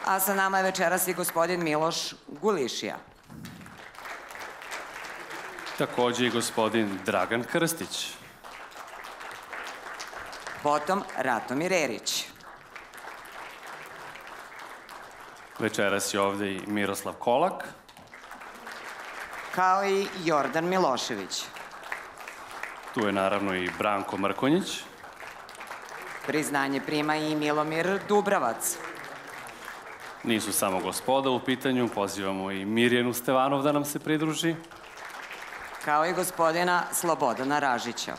A sa nama je večeras i gospodin Miloš Gulišija. Takođe i gospodin Dragan Krstić. Potom Ratomir Erić. Večeras je ovde i Miroslav Kolak. Kao i Jordan Milošević. Tu je naravno i Branko Mrkonjić. Priznanje prima i Milomir Dubravac. Nisu samo gospoda u pitanju, pozivamo i Mirjanu Stevanov da nam se pridruži. Kao i gospodina Slobodana Ražića.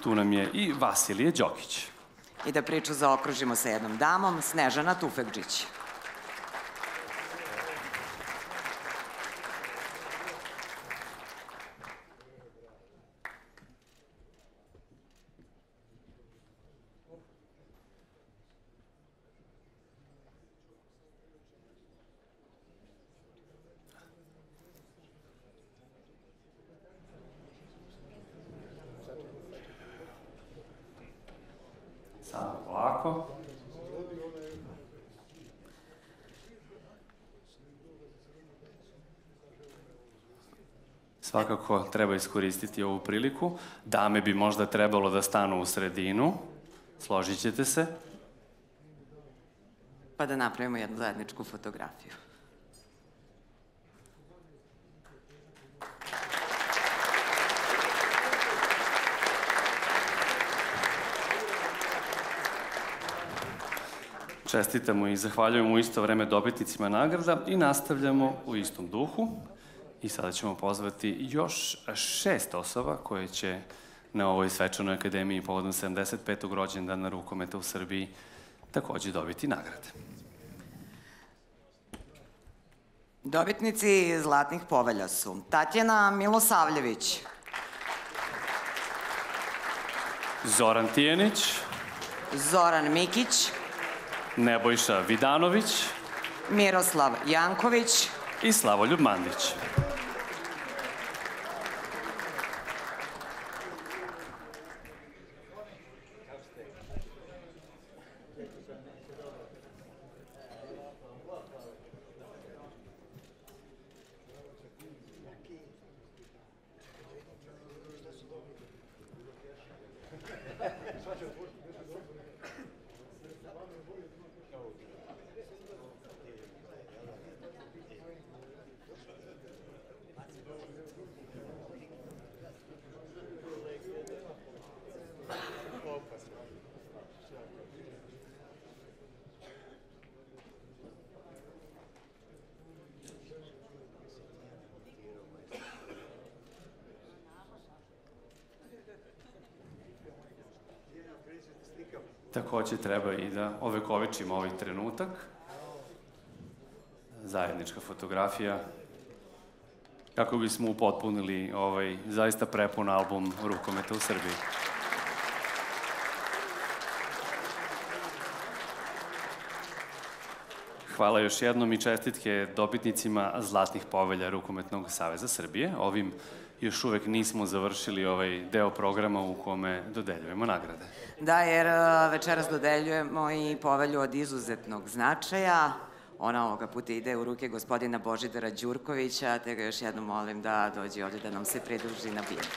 Tu nam je i Vasilije Đokić. I da priču zaokružimo sa jednom damom, Snežana Tufekđić. Samo polako. Svakako treba iskoristiti ovu priliku. Dame bi možda trebalo da stanu u sredinu. Složit ćete se. Pa da napravimo jednu zajedničku fotografiju. Čestitamo i zahvaljujemo u isto vreme dobitnicima nagrada i nastavljamo u istom duhu. I sada ćemo pozvati još 6 osoba koje će na ovoj svečanoj akademiji povodom 75. rođendana rukometa u Srbiji takođe dobiti nagrade. Dobitnici zlatnih povelja su Tatjana Milosavljević, Zoran Tijenić, Zoran Mikić, Nebojša Vidanović, Miroslav Janković i Slavoljub Mandić. Takođe treba i da ovekovečimo ovaj trenutak. Zajednička fotografija. Kako bismo upotpunili ovaj zaista prepun album rukometa u Srbiji. Hvala još jednom i čestitke dobitnicima zlatnih povelja Rukometnog saveza Srbije. Ovim još uvek nismo završili ovaj deo programa u kome dodeljujemo nagrade. Da, jer večeras dodeljujemo i povelju od izuzetnog značaja. Ona ovoga puta ide u ruke gospodina Božidara Đurkovića, te ga još jednom molim da dođe ovdje da nam se pridruži na bijenju.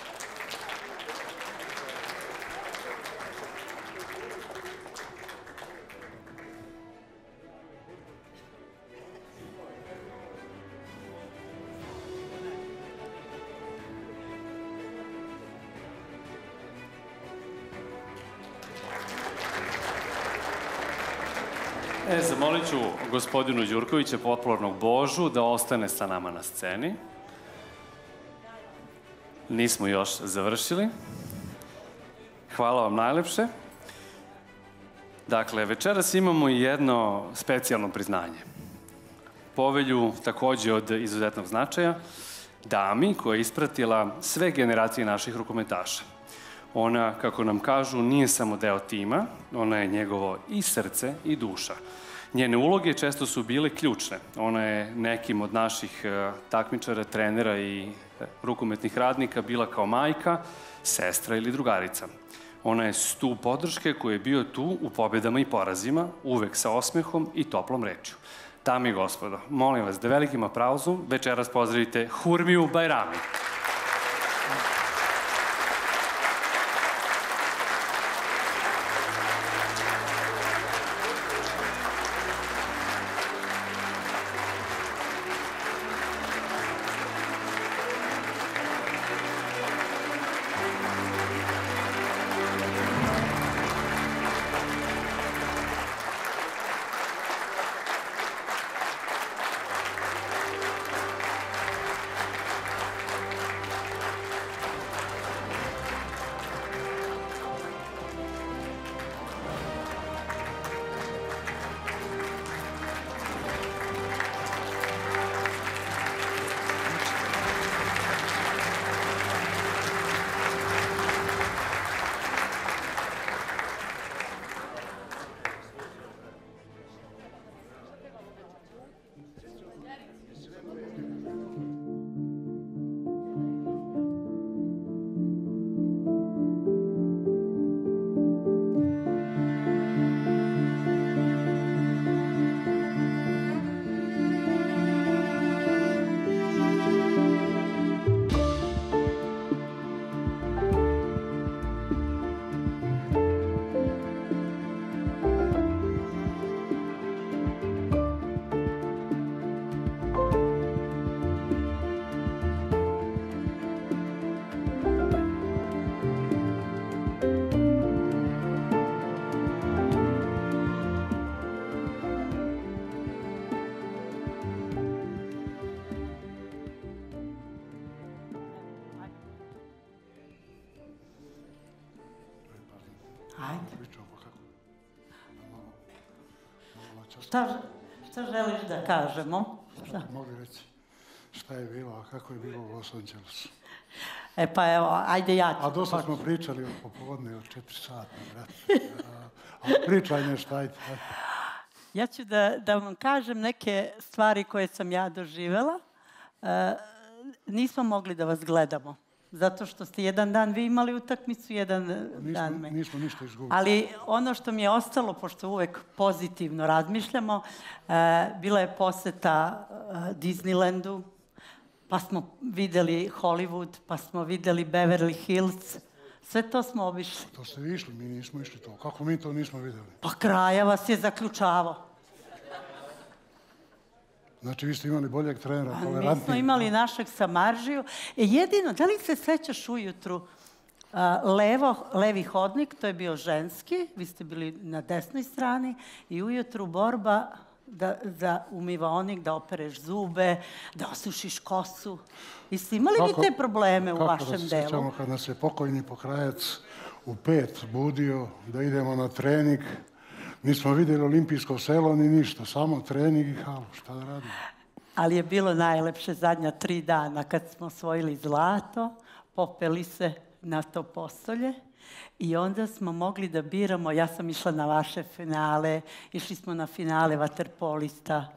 Zamolit ću gospodinu Đurkovića, popularnog Božu, da ostane sa nama na sceni. Nismo još završili. Hvala vam najlepše. Dakle, večeras imamo jedno specijalno priznanje. Povelju takođe od izuzetnog značaja, dami koja je ispratila sve generacije naših rukometaša. Ona, kako nam kažu, nije samo deo tima, ona je njegovo i srce i duša. Njene uloge često su bile ključne. Ona je nekim od naših takmičara, trenera i rukometnih radnika bila kao majka, sestra ili drugarica. Ona je stub podrške koji je bio tu u pobedama i porazima, uvek sa osmehom i toplom rečju. Dame i gospodo, molim vas da velikim aplauzom večeras pozdravite Hurmiju Bajrami. Šta želiš da kažemo? Mogu reći šta je bilo, a kako je bilo u Los Angelesu. Pa evo, ajde ja ću. A dosta smo pričali od popodne, od 4 sata, brate. A pričaj nešto, ajde. Ja ću da vam kažem neke stvari koje sam ja doživela. Nismo mogli da vas gledamo. Zato što ste jedan dan vi imali utakmicu, jedan dan me. Nismo ništa izgubili. Ali ono što mi je ostalo, pošto uvek pozitivno razmišljamo, bila je poseta Disneylandu, pa smo videli Hollywood, pa smo videli Beverly Hills. Sve to smo obišli. To ste vi išli, mi nismo išli to. Kako mi to nismo videli? Pa kraja vas je zaključavao. Znači, vi ste imali boljeg trenera, tolerantnijeg. Mi smo imali našeg Samaržiju. Jedino, da li se sećaš ujutru, levi hodnik, to je bio ženski, vi ste bili na desnoj strani, i ujutru borba za umivaonik, da opereš zube, da osušiš kosu. Jeste imali vi te probleme u vašem delu? Kako da se sjećamo kad nas je pokojni Pokrajac u 5 budio da idemo na trening. Nismo vidjeli olimpijsko selo ni ništa, samo trening i halu, šta da radimo? Ali je bilo najlepše zadnja 3 dana kad smo osvojili zlato, popeli se na to postolje i onda smo mogli da biramo, ja sam išla na vaše finale, išli smo na finale vaterpolista.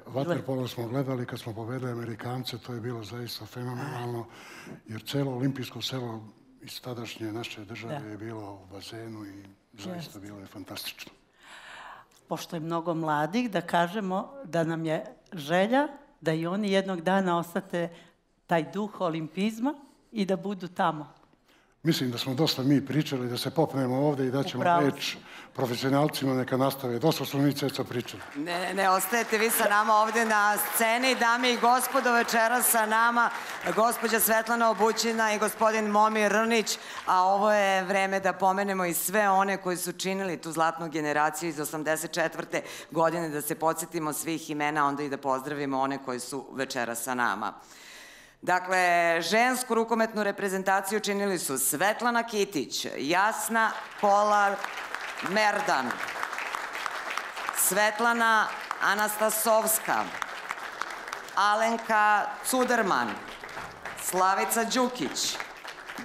Vaterpolo smo gledali kad smo pobedili Amerikance, to je bilo zaista fenomenalno, jer celo olimpijsko selo iz tadašnje naše države je bilo u bazenu i zaista bilo je fantastično. pošto je mnogo mladih, da kažemo da nam je želja da i oni jednog dana ostate taj duh olimpizma i da budu tamo. Mislim da smo dosta mi pričali, da se popnemo ovde i da ćemo reč profesionalcima neka nastave. Dosta smo mi Ceca pričali. Ne ostajete vi sa nama ovde na sceni. Dame i gospodo, večeras sa nama gospođa Svetlana Obućina i gospodin Momir Rnić, a ovo je vreme da pomenemo i sve one koji su činili tu zlatnu generaciju iz 84. godine, da se podsjetimo svih imena, onda i da pozdravimo one koji su večeras sa nama. Dakle, žensku rukometnu reprezentaciju činili su Svetlana Kitić, Jasna Kolar-Merdan, Svetlana Anastasovska, Alenka Cuderman, Slavica Đukić,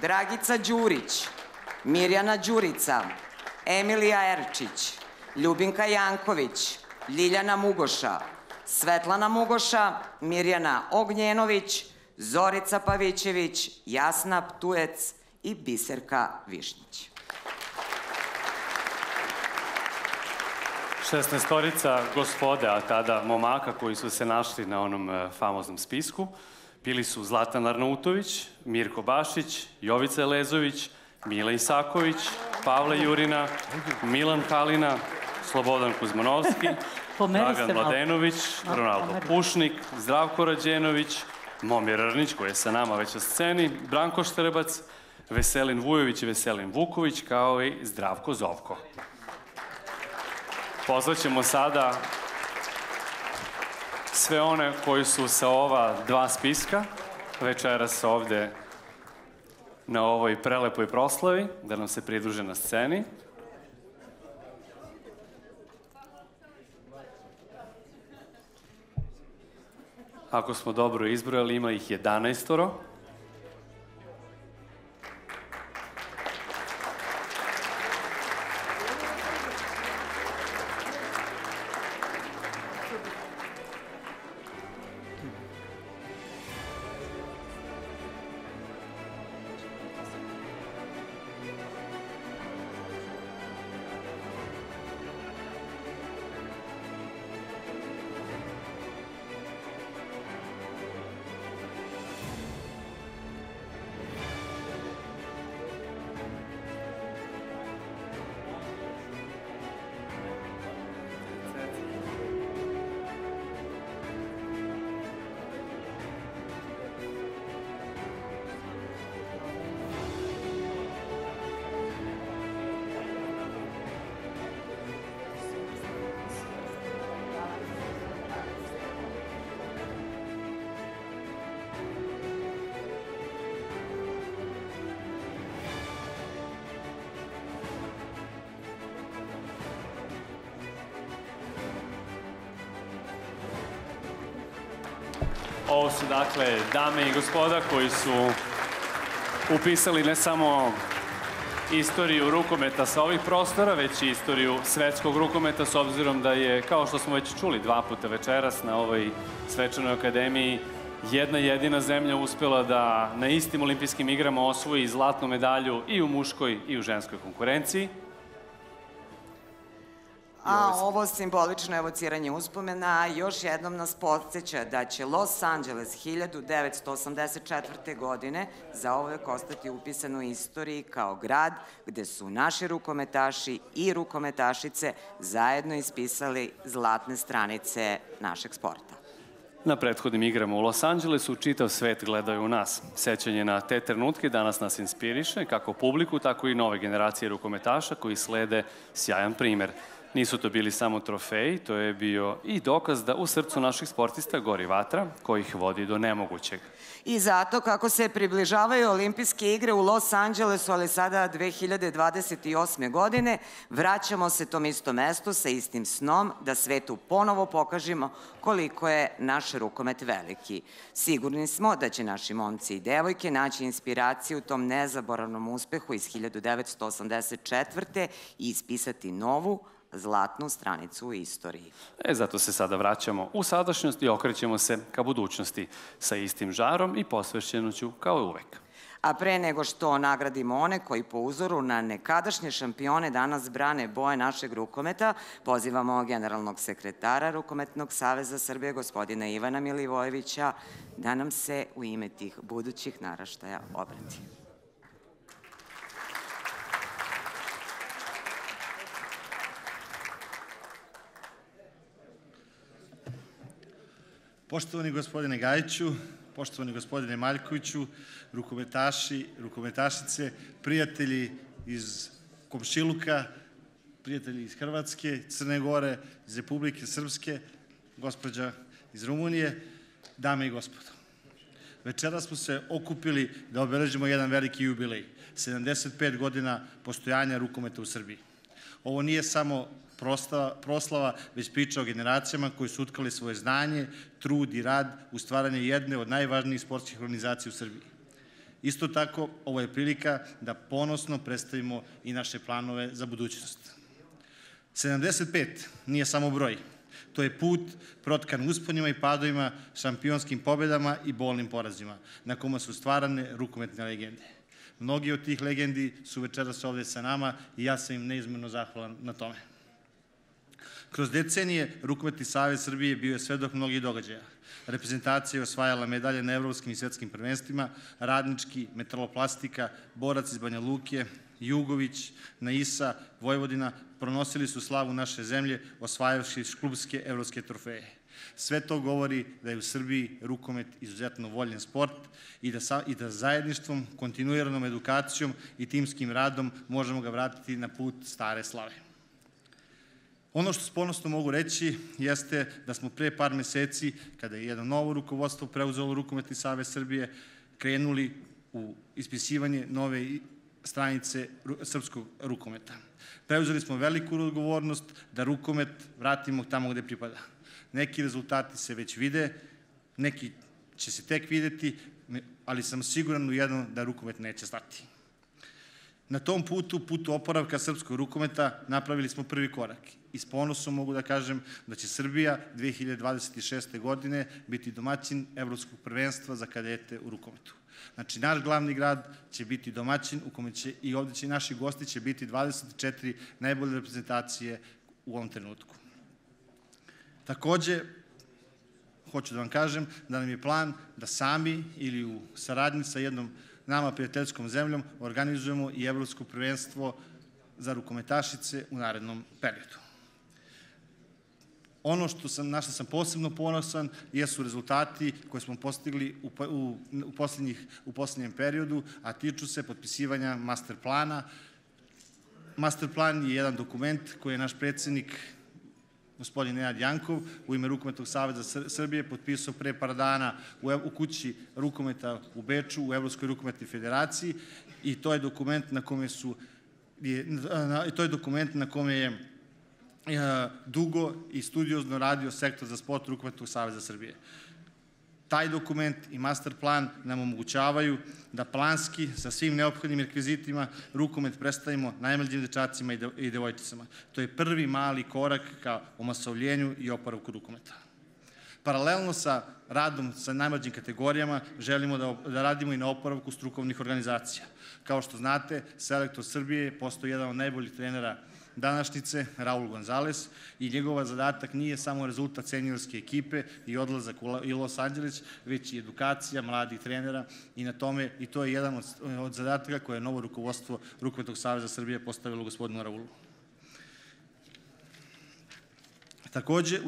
Dragica Đurić, Mirjana Đurica, Emilija Erčić, Ljubinka Janković, Ljiljana Mugoša, Svetlana Mugoša, Mirjana Ognjenović, Zorica Pavićević, Jasna Ptujec i Biserka Višnjić. 16-torica gospode, a tada momaka koji su se našli na onom famoznom spisku, bili su Zlatan Arnautović, Mirko Bašić, Jovica Elezović, Mila Isaković, Pavle Jurina, Milan Kalina, Slobodan Kuzmanovski, Dragan Mladenović, Ronaldo Pušnik, Zdravko Rađenović, Momir Rnić, koji je sa nama već na sceni, Branko Štrbac, Veselin Vujović i Veselin Vuković, kao i Zdravko Zovko. Pozvaćemo sada sve one koji su sa ova dva spiska večeras ovde na ovoj prelepoj proslavi, da nam se pridruže na sceni. Ako smo dobro izbrojali, ima ih 11. Ovo su, dakle, dame i gospoda koji su upisali ne samo istoriju rukometa sa ovih prostora, već i istoriju svetskog rukometa, s obzirom da je, kao što smo već čuli 2 puta večeras na ovoj svečanoj akademiji, jedna jedina zemlja uspela da na istim olimpijskim igrama osvoji zlatnu medalju i u muškoj i u ženskoj konkurenciji. A ovo simbolično evociranje uspomena još jednom nas podsjeća da će Los Angeles 1984. godine zauvek ostati upisan u istoriji kao grad gde su naši rukometaši i rukometašice zajedno ispisali zlatne stranice našeg sporta. Na prethodnim igrama u Los Angelesu čitav svet gledaju u nas. Sećanje na te trenutke danas nas inspiriše, kako publiku, tako i nove generacije rukometaša koji slede sjajan primer. Nisu to bili samo trofeji, to je bio i dokaz da u srcu naših sportista gori vatra koja ih vodi do nemogućeg. I zato kako se približavaju olimpijske igre u Los Angelesu, ali sada 2028. godine, vraćamo se tom istom mestu sa istim snom da svetu ponovo pokažemo koliko je naš rukomet veliki. Sigurni smo da će naši momci i devojke naći inspiraciju u tom nezaboravnom uspehu iz 1984. i ispisati novu, zlatnu stranicu u istoriji. Zato se sada vraćamo u sadašnjost i okrećemo se ka budućnosti sa istim žarom i posvećenoću kao uvek. A pre nego što nagradimo one koji po uzoru na nekadašnje šampione danas brane boje našeg rukometa, pozivamo generalnog sekretara Rukometnog saveza Srbije, gospodina Ivana Milivojevića, da nam se u ime tih budućih naraštaja obrati. Poštovani gospodine Gajiću, poštovani gospodine Maljkoviću, rukometaši, rukometašice, prijatelji iz komšiluka, prijatelji iz Hrvatske, Crne Gore, iz Republike Srpske, gospođa iz Rumunije, dame i gospodo. Večera smo se okupili da obeležimo jedan veliki jubilej, 75 godina postojanja rukometa u Srbiji. Ovo nije samo proslava, već priča o generacijama koji su utkali svoje znanje, trud i rad u stvaranje jedne od najvažnijih sportskih organizacija u Srbiji. Isto tako, ovo je prilika da ponosno predstavimo i naše planove za budućnost. 75 nije samo broj. To je put protkan usponima i padovima, šampionskim pobedama i bolnim porazima, na kome su stvarane rukometne legende. Mnogi od tih legendi su večeras ovde sa nama i ja sam im neizmjerno zahvalan na tome. Kroz decenije Rukometni savez Srbije bio je svedok mnogih događaja. Reprezentacija je osvajala medalje na evropskim i svetskim prvenstvima, Radnički, Metaloplastika, Borac iz Banja Luke, Jugović, Naisa, Vojvodina pronosili su slavu naše zemlje osvajavši klubske evropske trofeje. Sve to govori da je u Srbiji rukomet izuzetno voljen sport i da zajedništvom, kontinuiranom edukacijom i timskim radom možemo ga vratiti na put stare slave. Ono što s ponosno mogu reći jeste da smo pre par meseci, kada je jedno novo rukovodstvo preuzelo Rukometni savez Srbije, krenuli u ispisivanje nove stranice srpskog rukometa. Preuzeli smo veliku odgovornost da rukomet vratimo tamo gde pripada. Neki rezultati se već vide, neki će se tek videti, ali sam siguran u jedno da rukomet neće stati. Na tom putu oporavka srpskog rukometa, napravili smo prvi korak i s ponosom mogu da kažem da će Srbija 2026. godine biti domaćin Evropskog prvenstva za kadete u rukometu. Znači, naš glavni grad će biti domaćin u kome će i ovde će naši gosti će biti 24 najbolje reprezentacije u ovom trenutku. Takođe, hoću da vam kažem da nam je plan da sami ili u saradnji sa jednom nama prijateljskom zemljom organizujemo i Evropsko prvenstvo za rukometašice u narednom periodu. Ono na što sam posebno ponosan jesu rezultati koje smo postigli u posljednjem periodu, a tiču se potpisivanja master plana. Master plan je jedan dokument koji je naš predsjednik gospodin Nenad Jankov u ime Rukometnog saveza Srbije potpisao pre par dana u kući rukometa u Beču, u Evropskoj rukometnoj federaciji i to je dokument na kome je dugo i studiozno radio sektor za sport Rukometnog saveza Srbije. Taj dokument i master plan nam omogućavaju da planski, sa svim neophodnim rekvizitima, rukomet predstavimo najmlađim dečacima i devojčicama. To je prvi mali korak ka omasovljenju i oporavku rukometa. Paralelno sa radom sa najmlađim kategorijama želimo da radimo i na oporavku strukovnih organizacija. Kao što znate, selektor Srbije postoji jedan od najboljih trenera današnjice, Raul Gonzalez, i njegova zadatak nije samo rezultat seniorske ekipe i odlazak u Los Angeles, već i edukacija mladih trenera i to je jedan od zadataka koje je novo rukovodstvo Rukometnog saveza Srbije postavilo gospodinu Raulu. Takođe,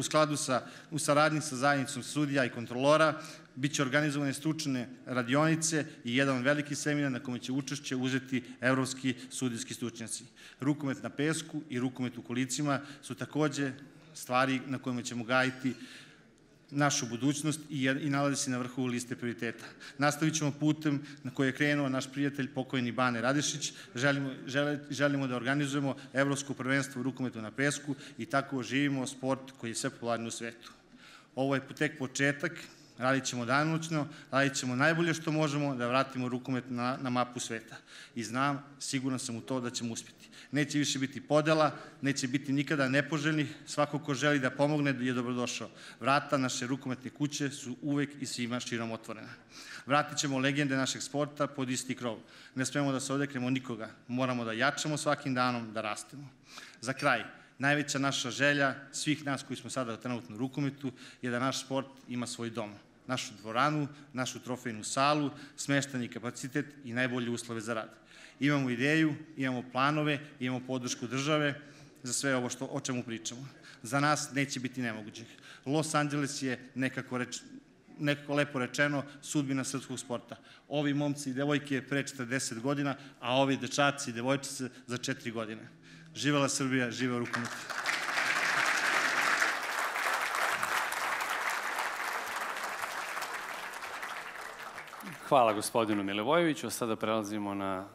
u saradnji sa zajednicom sudija i kontrolora, biće organizovane stručne radionice i jedan veliki seminar na kome će učešće uzeti evropski sudijski stručnjaci. Rukomet na pesku i rukomet u kolicima su takođe stvari na kojima ćemo gajiti našu budućnost i nalazi se na vrhu liste prioriteta. Nastavit ćemo putem na koji je krenuo naš prijatelj pokojni Bane Radišić. Želimo da organizujemo Evropsko prvenstvo u rukometu na pesku i tako oživimo sport koji je sve popularniji u svetu. Ovo je tek početak Radit ćemo danonoćno, radit ćemo najbolje što možemo da vratimo rukomet na mapu sveta. I znam, siguran sam u to da ćemo uspjeti. Neće više biti podela, neće biti nikada nepoželjnih. Svako ko želi da pomogne je dobrodošao. Vrata naše rukometne kuće su uvek i svima širom otvorena. Vratit ćemo legende našeg sporta pod isti krov. Ne smemo da se odreknemo nikoga. Moramo da jačamo svakim danom, da rastemo. Za kraj, najveća naša želja, svih nas koji smo sada trenutno u rukometu, je da naš sport ima svoj dom. Našu dvoranu, našu trofejnu salu, smešteni kapacitet i najbolje uslove za rad. Imamo ideju, imamo planove, imamo podršku države za sve ovo o čemu pričamo. Za nas neće biti nemogućih. Los Angeles je nekako lepo rečeno sudbina srpskog sporta. Ovi momci i devojke pre 40 godina, a ovi dečaci i devojčice za 4 godine. Živela Srbija, živeo rukomet. Hvala gospodinu Milivojeviću. Sada prelazimo na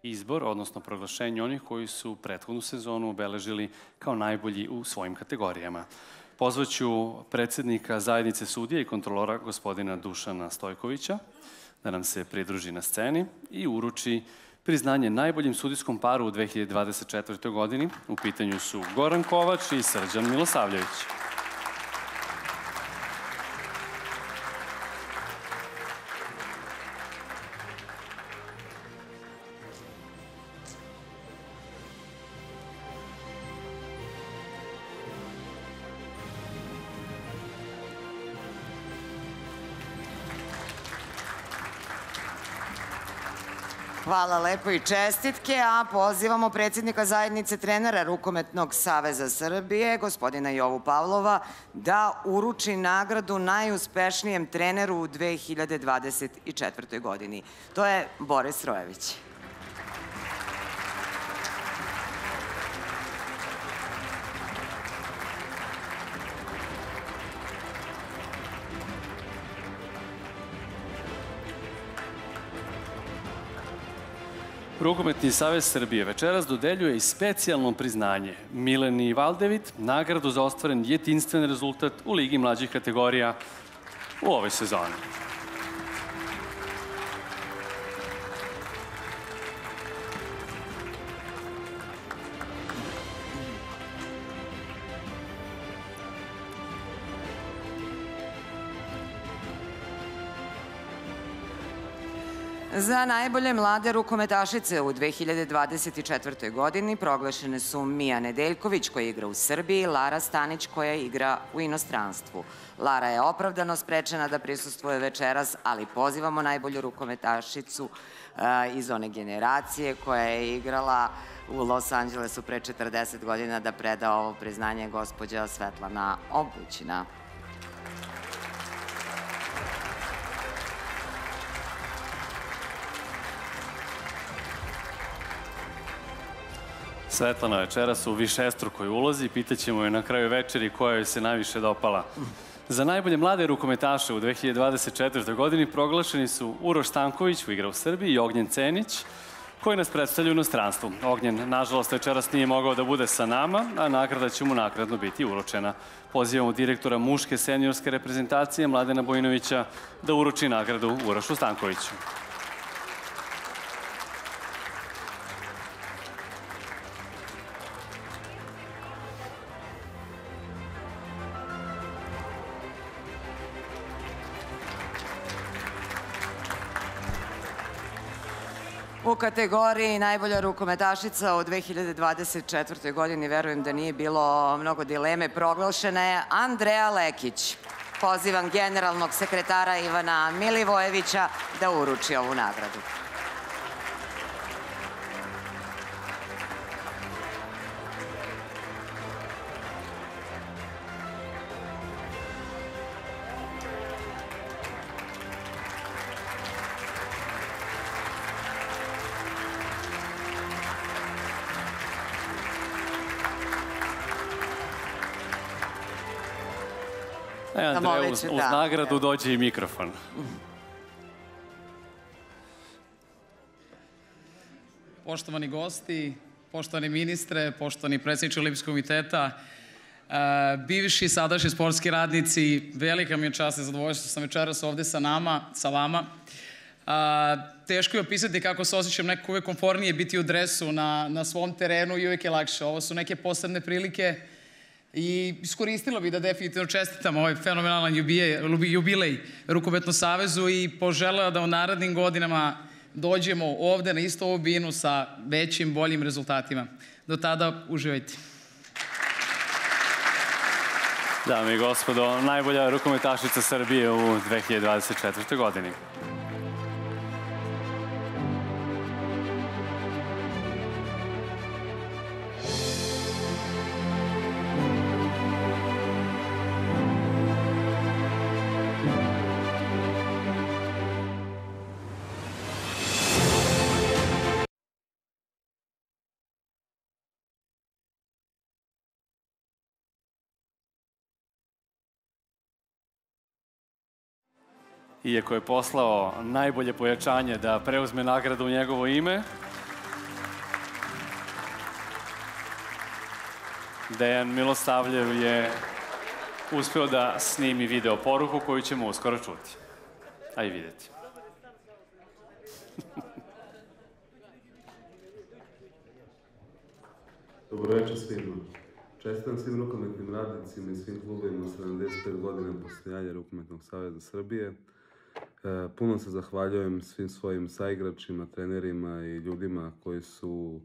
izbor, odnosno proglašenje onih koji su prethodnu sezonu obeležili kao najbolji u svojim kategorijama. Pozvaću predsjednika zajednice sudija i kontrolora gospodina Dušana Stojkovića da nam se pridruži na sceni i uruči priznanje najboljim sudijskom paru u 2024. godini. U pitanju su Goran Kovač i Srđan Milosavljević. Hvala lepo i čestitke, a pozivamo predsjednika zajednice trenera Rukometnog saveza Srbije, gospodina Jovu Pavlova, da uruči nagradu najuspešnijem treneru u 2024. godini. To je Boris Rojević. Rukometni savez Srbije večeras dodeljuje i specijalno priznanje Mileni Valdevit, nagradu za ostvaren jedinstven rezultat u Ligi mlađih kategorija u ovoj sezoni. Za najbolje mlade rukometašice u 2024. godini proglašene su Mija Nedeljković koja igra u Srbiji i Lara Stanić koja igra u inostranstvu. Lara je opravdano sprečena da prisustvuje večeras, ali pozivamo najbolju rukometašicu iz one generacije koja je igrala u Los Angelesu pre 40 godina da preda ovo priznanje gospođa Svetlana Obućina. Svetlana večeras u višestrukoj ulozi. Pitaćemo je na kraju večeri koja joj se najviše dopala. Za najbolje mlade rukometaše u 2024. godini proglašeni su Uroš Stanković, koji igra u Srbiji, i Ognjen Cenić, koji nas predstavlja u inostranstvu. Ognjen, nažalost, večeras nije mogao da bude sa nama, a nagrada će mu naknadno biti uručena. Pozivamo direktora muške seniorske reprezentacije Mladena Bojinovića da uruči nagradu Urošu Stankoviću. U kategoriji najbolja rukometašica u 2024. godini, verujem da nije bilo mnogo dileme, proglašena je Andreja Lekić. Pozivam generalnog sekretara Ivana Milivojevića da uruči ovu nagradu. Andreja, uz nagradu dođe i mikrofon. Poštovani gosti, poštovani ministre, poštovani predsjedniče Olimpijskog komiteta, bivši i sadašnji sportski radnici, velika mi je čast i zadovoljstvo što sam večeras ovde sa vama. Teško je opisati kako se osjećam, nekako uvek komfornije biti u dresu na svom terenu i uvek je lakše. Ovo su neke posebne prilike i iskoristila bih da definitivno čestitam ovaj fenomenalan jubilej Rukometnom savezu i poželela da u narednim godinama dođemo ovde na istu ovu binu sa većim, boljim rezultatima. Do tada uživajte. Dame i gospodo, najbolja rukometašica Srbije u 2024. godini. Iako je poslao najbolje pojačanje da preuzme nagradu u njegovo ime, Dejan Milosavljev je uspeo da snimi video poruku koju ćemo uskoro čuti, a i vidjeti. Dobro večer svima. Čestitam svim rukometnim radnicima i svim klubovima 75 godina postojanja Rukometnog saveza Srbije. Puno se zahvaljujem svim svojim saigračima, trenerima i ljudima koji su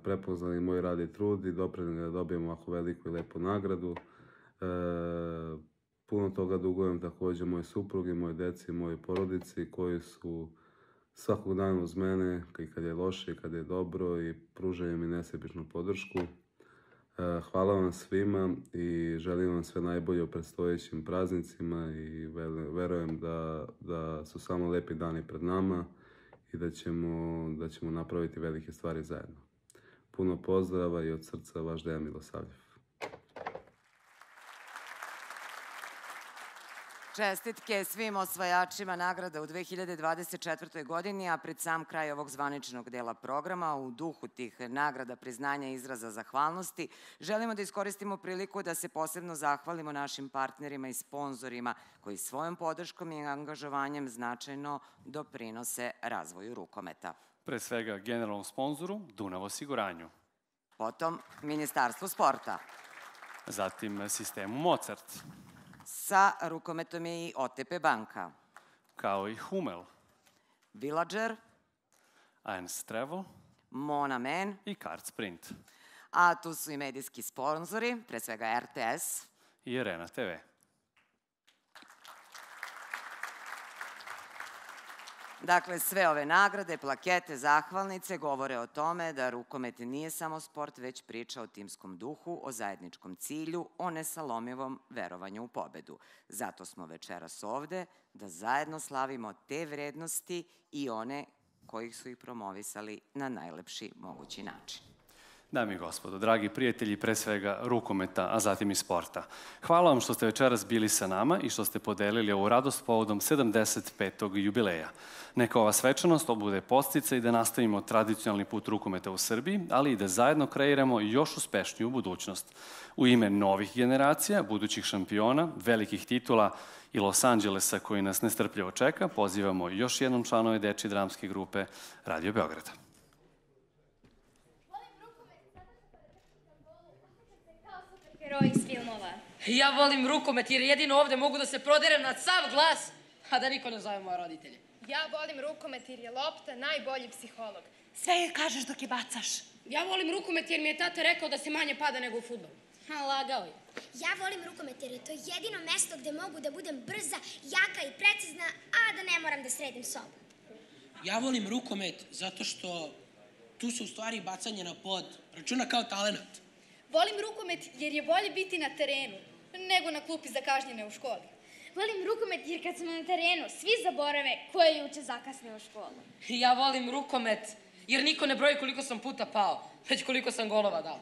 prepoznali moj rad i trud i doprineli da dobijem ovako veliku i lepu nagradu. Puno toga dugujem također moje supruge, moje deci i moje porodici koji su svakog dana uz mene i kad je loše i kad je dobro i pružaju mi nesebičnu podršku. Hvala vam svima i želim vam sve najbolje u predstojećim praznicima i verujem da su samo lepi dani pred nama i da ćemo napraviti velike stvari zajedno. Puno pozdrava i od srca vaš Dejan Milosavljev. Čestitke svim osvajačima nagrada u 2024. godini, a pred sam kraj ovog zvaničnog dela programa, u duhu tih nagrada, priznanja i izraza zahvalnosti, želimo da iskoristimo priliku da se posebno zahvalimo našim partnerima i sponzorima koji svojom podrškom i angažovanjem značajno doprinose razvoju rukometa. Pre svega generalnom sponzoru Dunav osiguranju. Potom Ministarstvu sporta. Zatim sistemu Mozart. Sa rukometom je i OTP banka. Kao i Hummel. Villager. ANS Travel. Mona Man. I Card Sprint. A tu su i medijski sponzori, pre svega RTS. I Arena TV. Dakle, sve ove nagrade, plakete, zahvalnice govore o tome da rukomet nije samo sport, već priča o timskom duhu, o zajedničkom cilju, o nesalomivom verovanju u pobedu. Zato smo večeras ovde da zajedno slavimo te vrednosti i one koji su ih promovisali na najlepši mogući način. Dame i gospodo, dragi prijatelji, pre svega rukometa, a zatim i sporta. Hvala vam što ste večeras bili sa nama i što ste podelili ovu radost povodom 75. jubileja. Neka ova svečanost obude podsticaj da nastavimo tradicionalni put rukometa u Srbiji, ali i da zajedno kreiramo još uspešniju budućnost. U ime novih generacija, budućih šampiona, velikih titula i Los Angelesa koji nas nestrpljivo čeka, pozivamo još jednom članove dečje dramske grupe Radio Beograda. Heroji iz filmova. Ja volim rukomet jer jedino ovde mogu da se proderem na sav glas, a da niko ne zove moje roditelje. Ja volim rukomet jer je lopta najbolji psiholog. Sve je kažeš dok je bacaš. Ja volim rukomet jer mi je tata rekao da se manje pada nego u fudbalu. Lagao je. Ja volim rukomet jer je to jedino mesto gde mogu da budem brza, jaka i precizna, a da ne moram da sredim sobu. Ja volim rukomet zato što tu se u stvari bacanje na pod računa kao talenat. Volim rukomet jer je bolje biti na terenu nego na klupi za kažnjene u školi. Volim rukomet jer kad smo na terenu, svi zaborave ko je juče zakasnio u školu. Ja volim rukomet jer niko ne broji koliko sam puta pao, već koliko sam golova dao.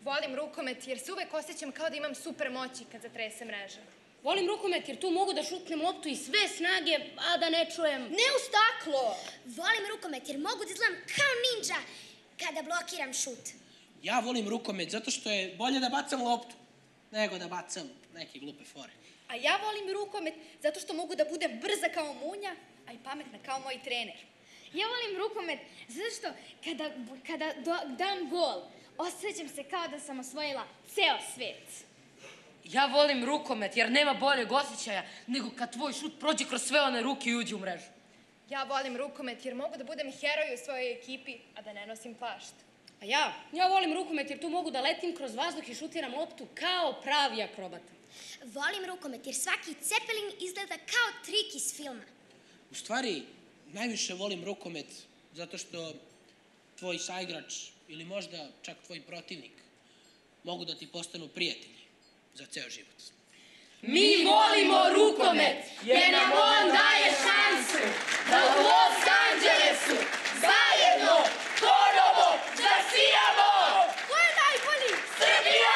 Volim rukomet jer se uvek osjećam kao da imam super moći kad zatrese mreža. Volim rukomet jer tu mogu da šutnem loptu iz sve snage, a da ne čujem... Ne u staklo! Volim rukomet jer mogu da izgledam kao ninja kada blokiram šut. Ja volim rukomet zato što je bolje da bacam loptu nego da bacam neke glupe fore. A ja volim rukomet zato što mogu da budem brza kao munja, a i pametna kao moj trener. Ja volim rukomet zato što kada dam gol, osjećam se kao da sam osvojila ceo svet. Ja volim rukomet jer nema boljeg osjećaja nego kad tvoj šut prođe kroz sve one ruke i uđe u mrežu. Ja volim rukomet jer mogu da budem heroj u svojoj ekipi, a da ne nosim plašt. A ja volim rukomet jer tu mogu da letim kroz vazduh i šutiram loptu kao pravi akrobata. Volim rukomet jer svaki cepelin izgleda kao trik iz filma. U stvari, najviše volim rukomet zato što tvoj saigrač ili možda čak tvoj protivnik mogu da ti postanu prijatelji za ceo život. Mi volimo rukomet jer nam on daje šansu da u Los Angelesu zajedno ponovo zasijamo! Ko je najbolji? Srbija!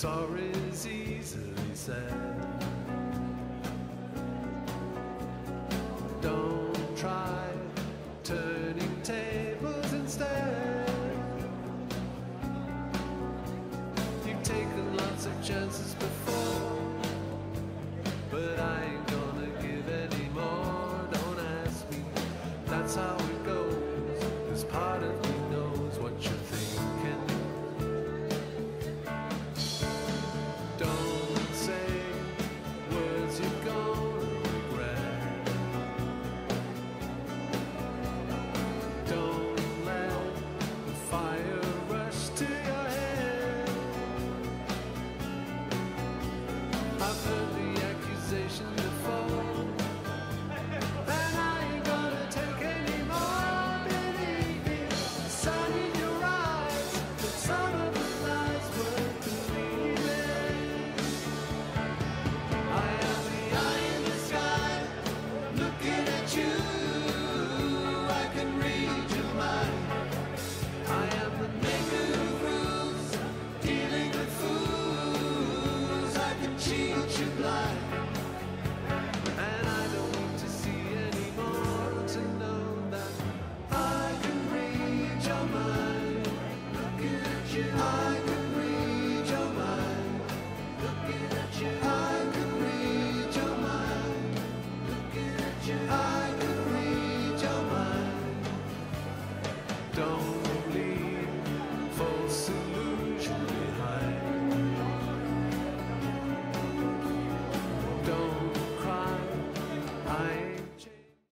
Sorry's easily said.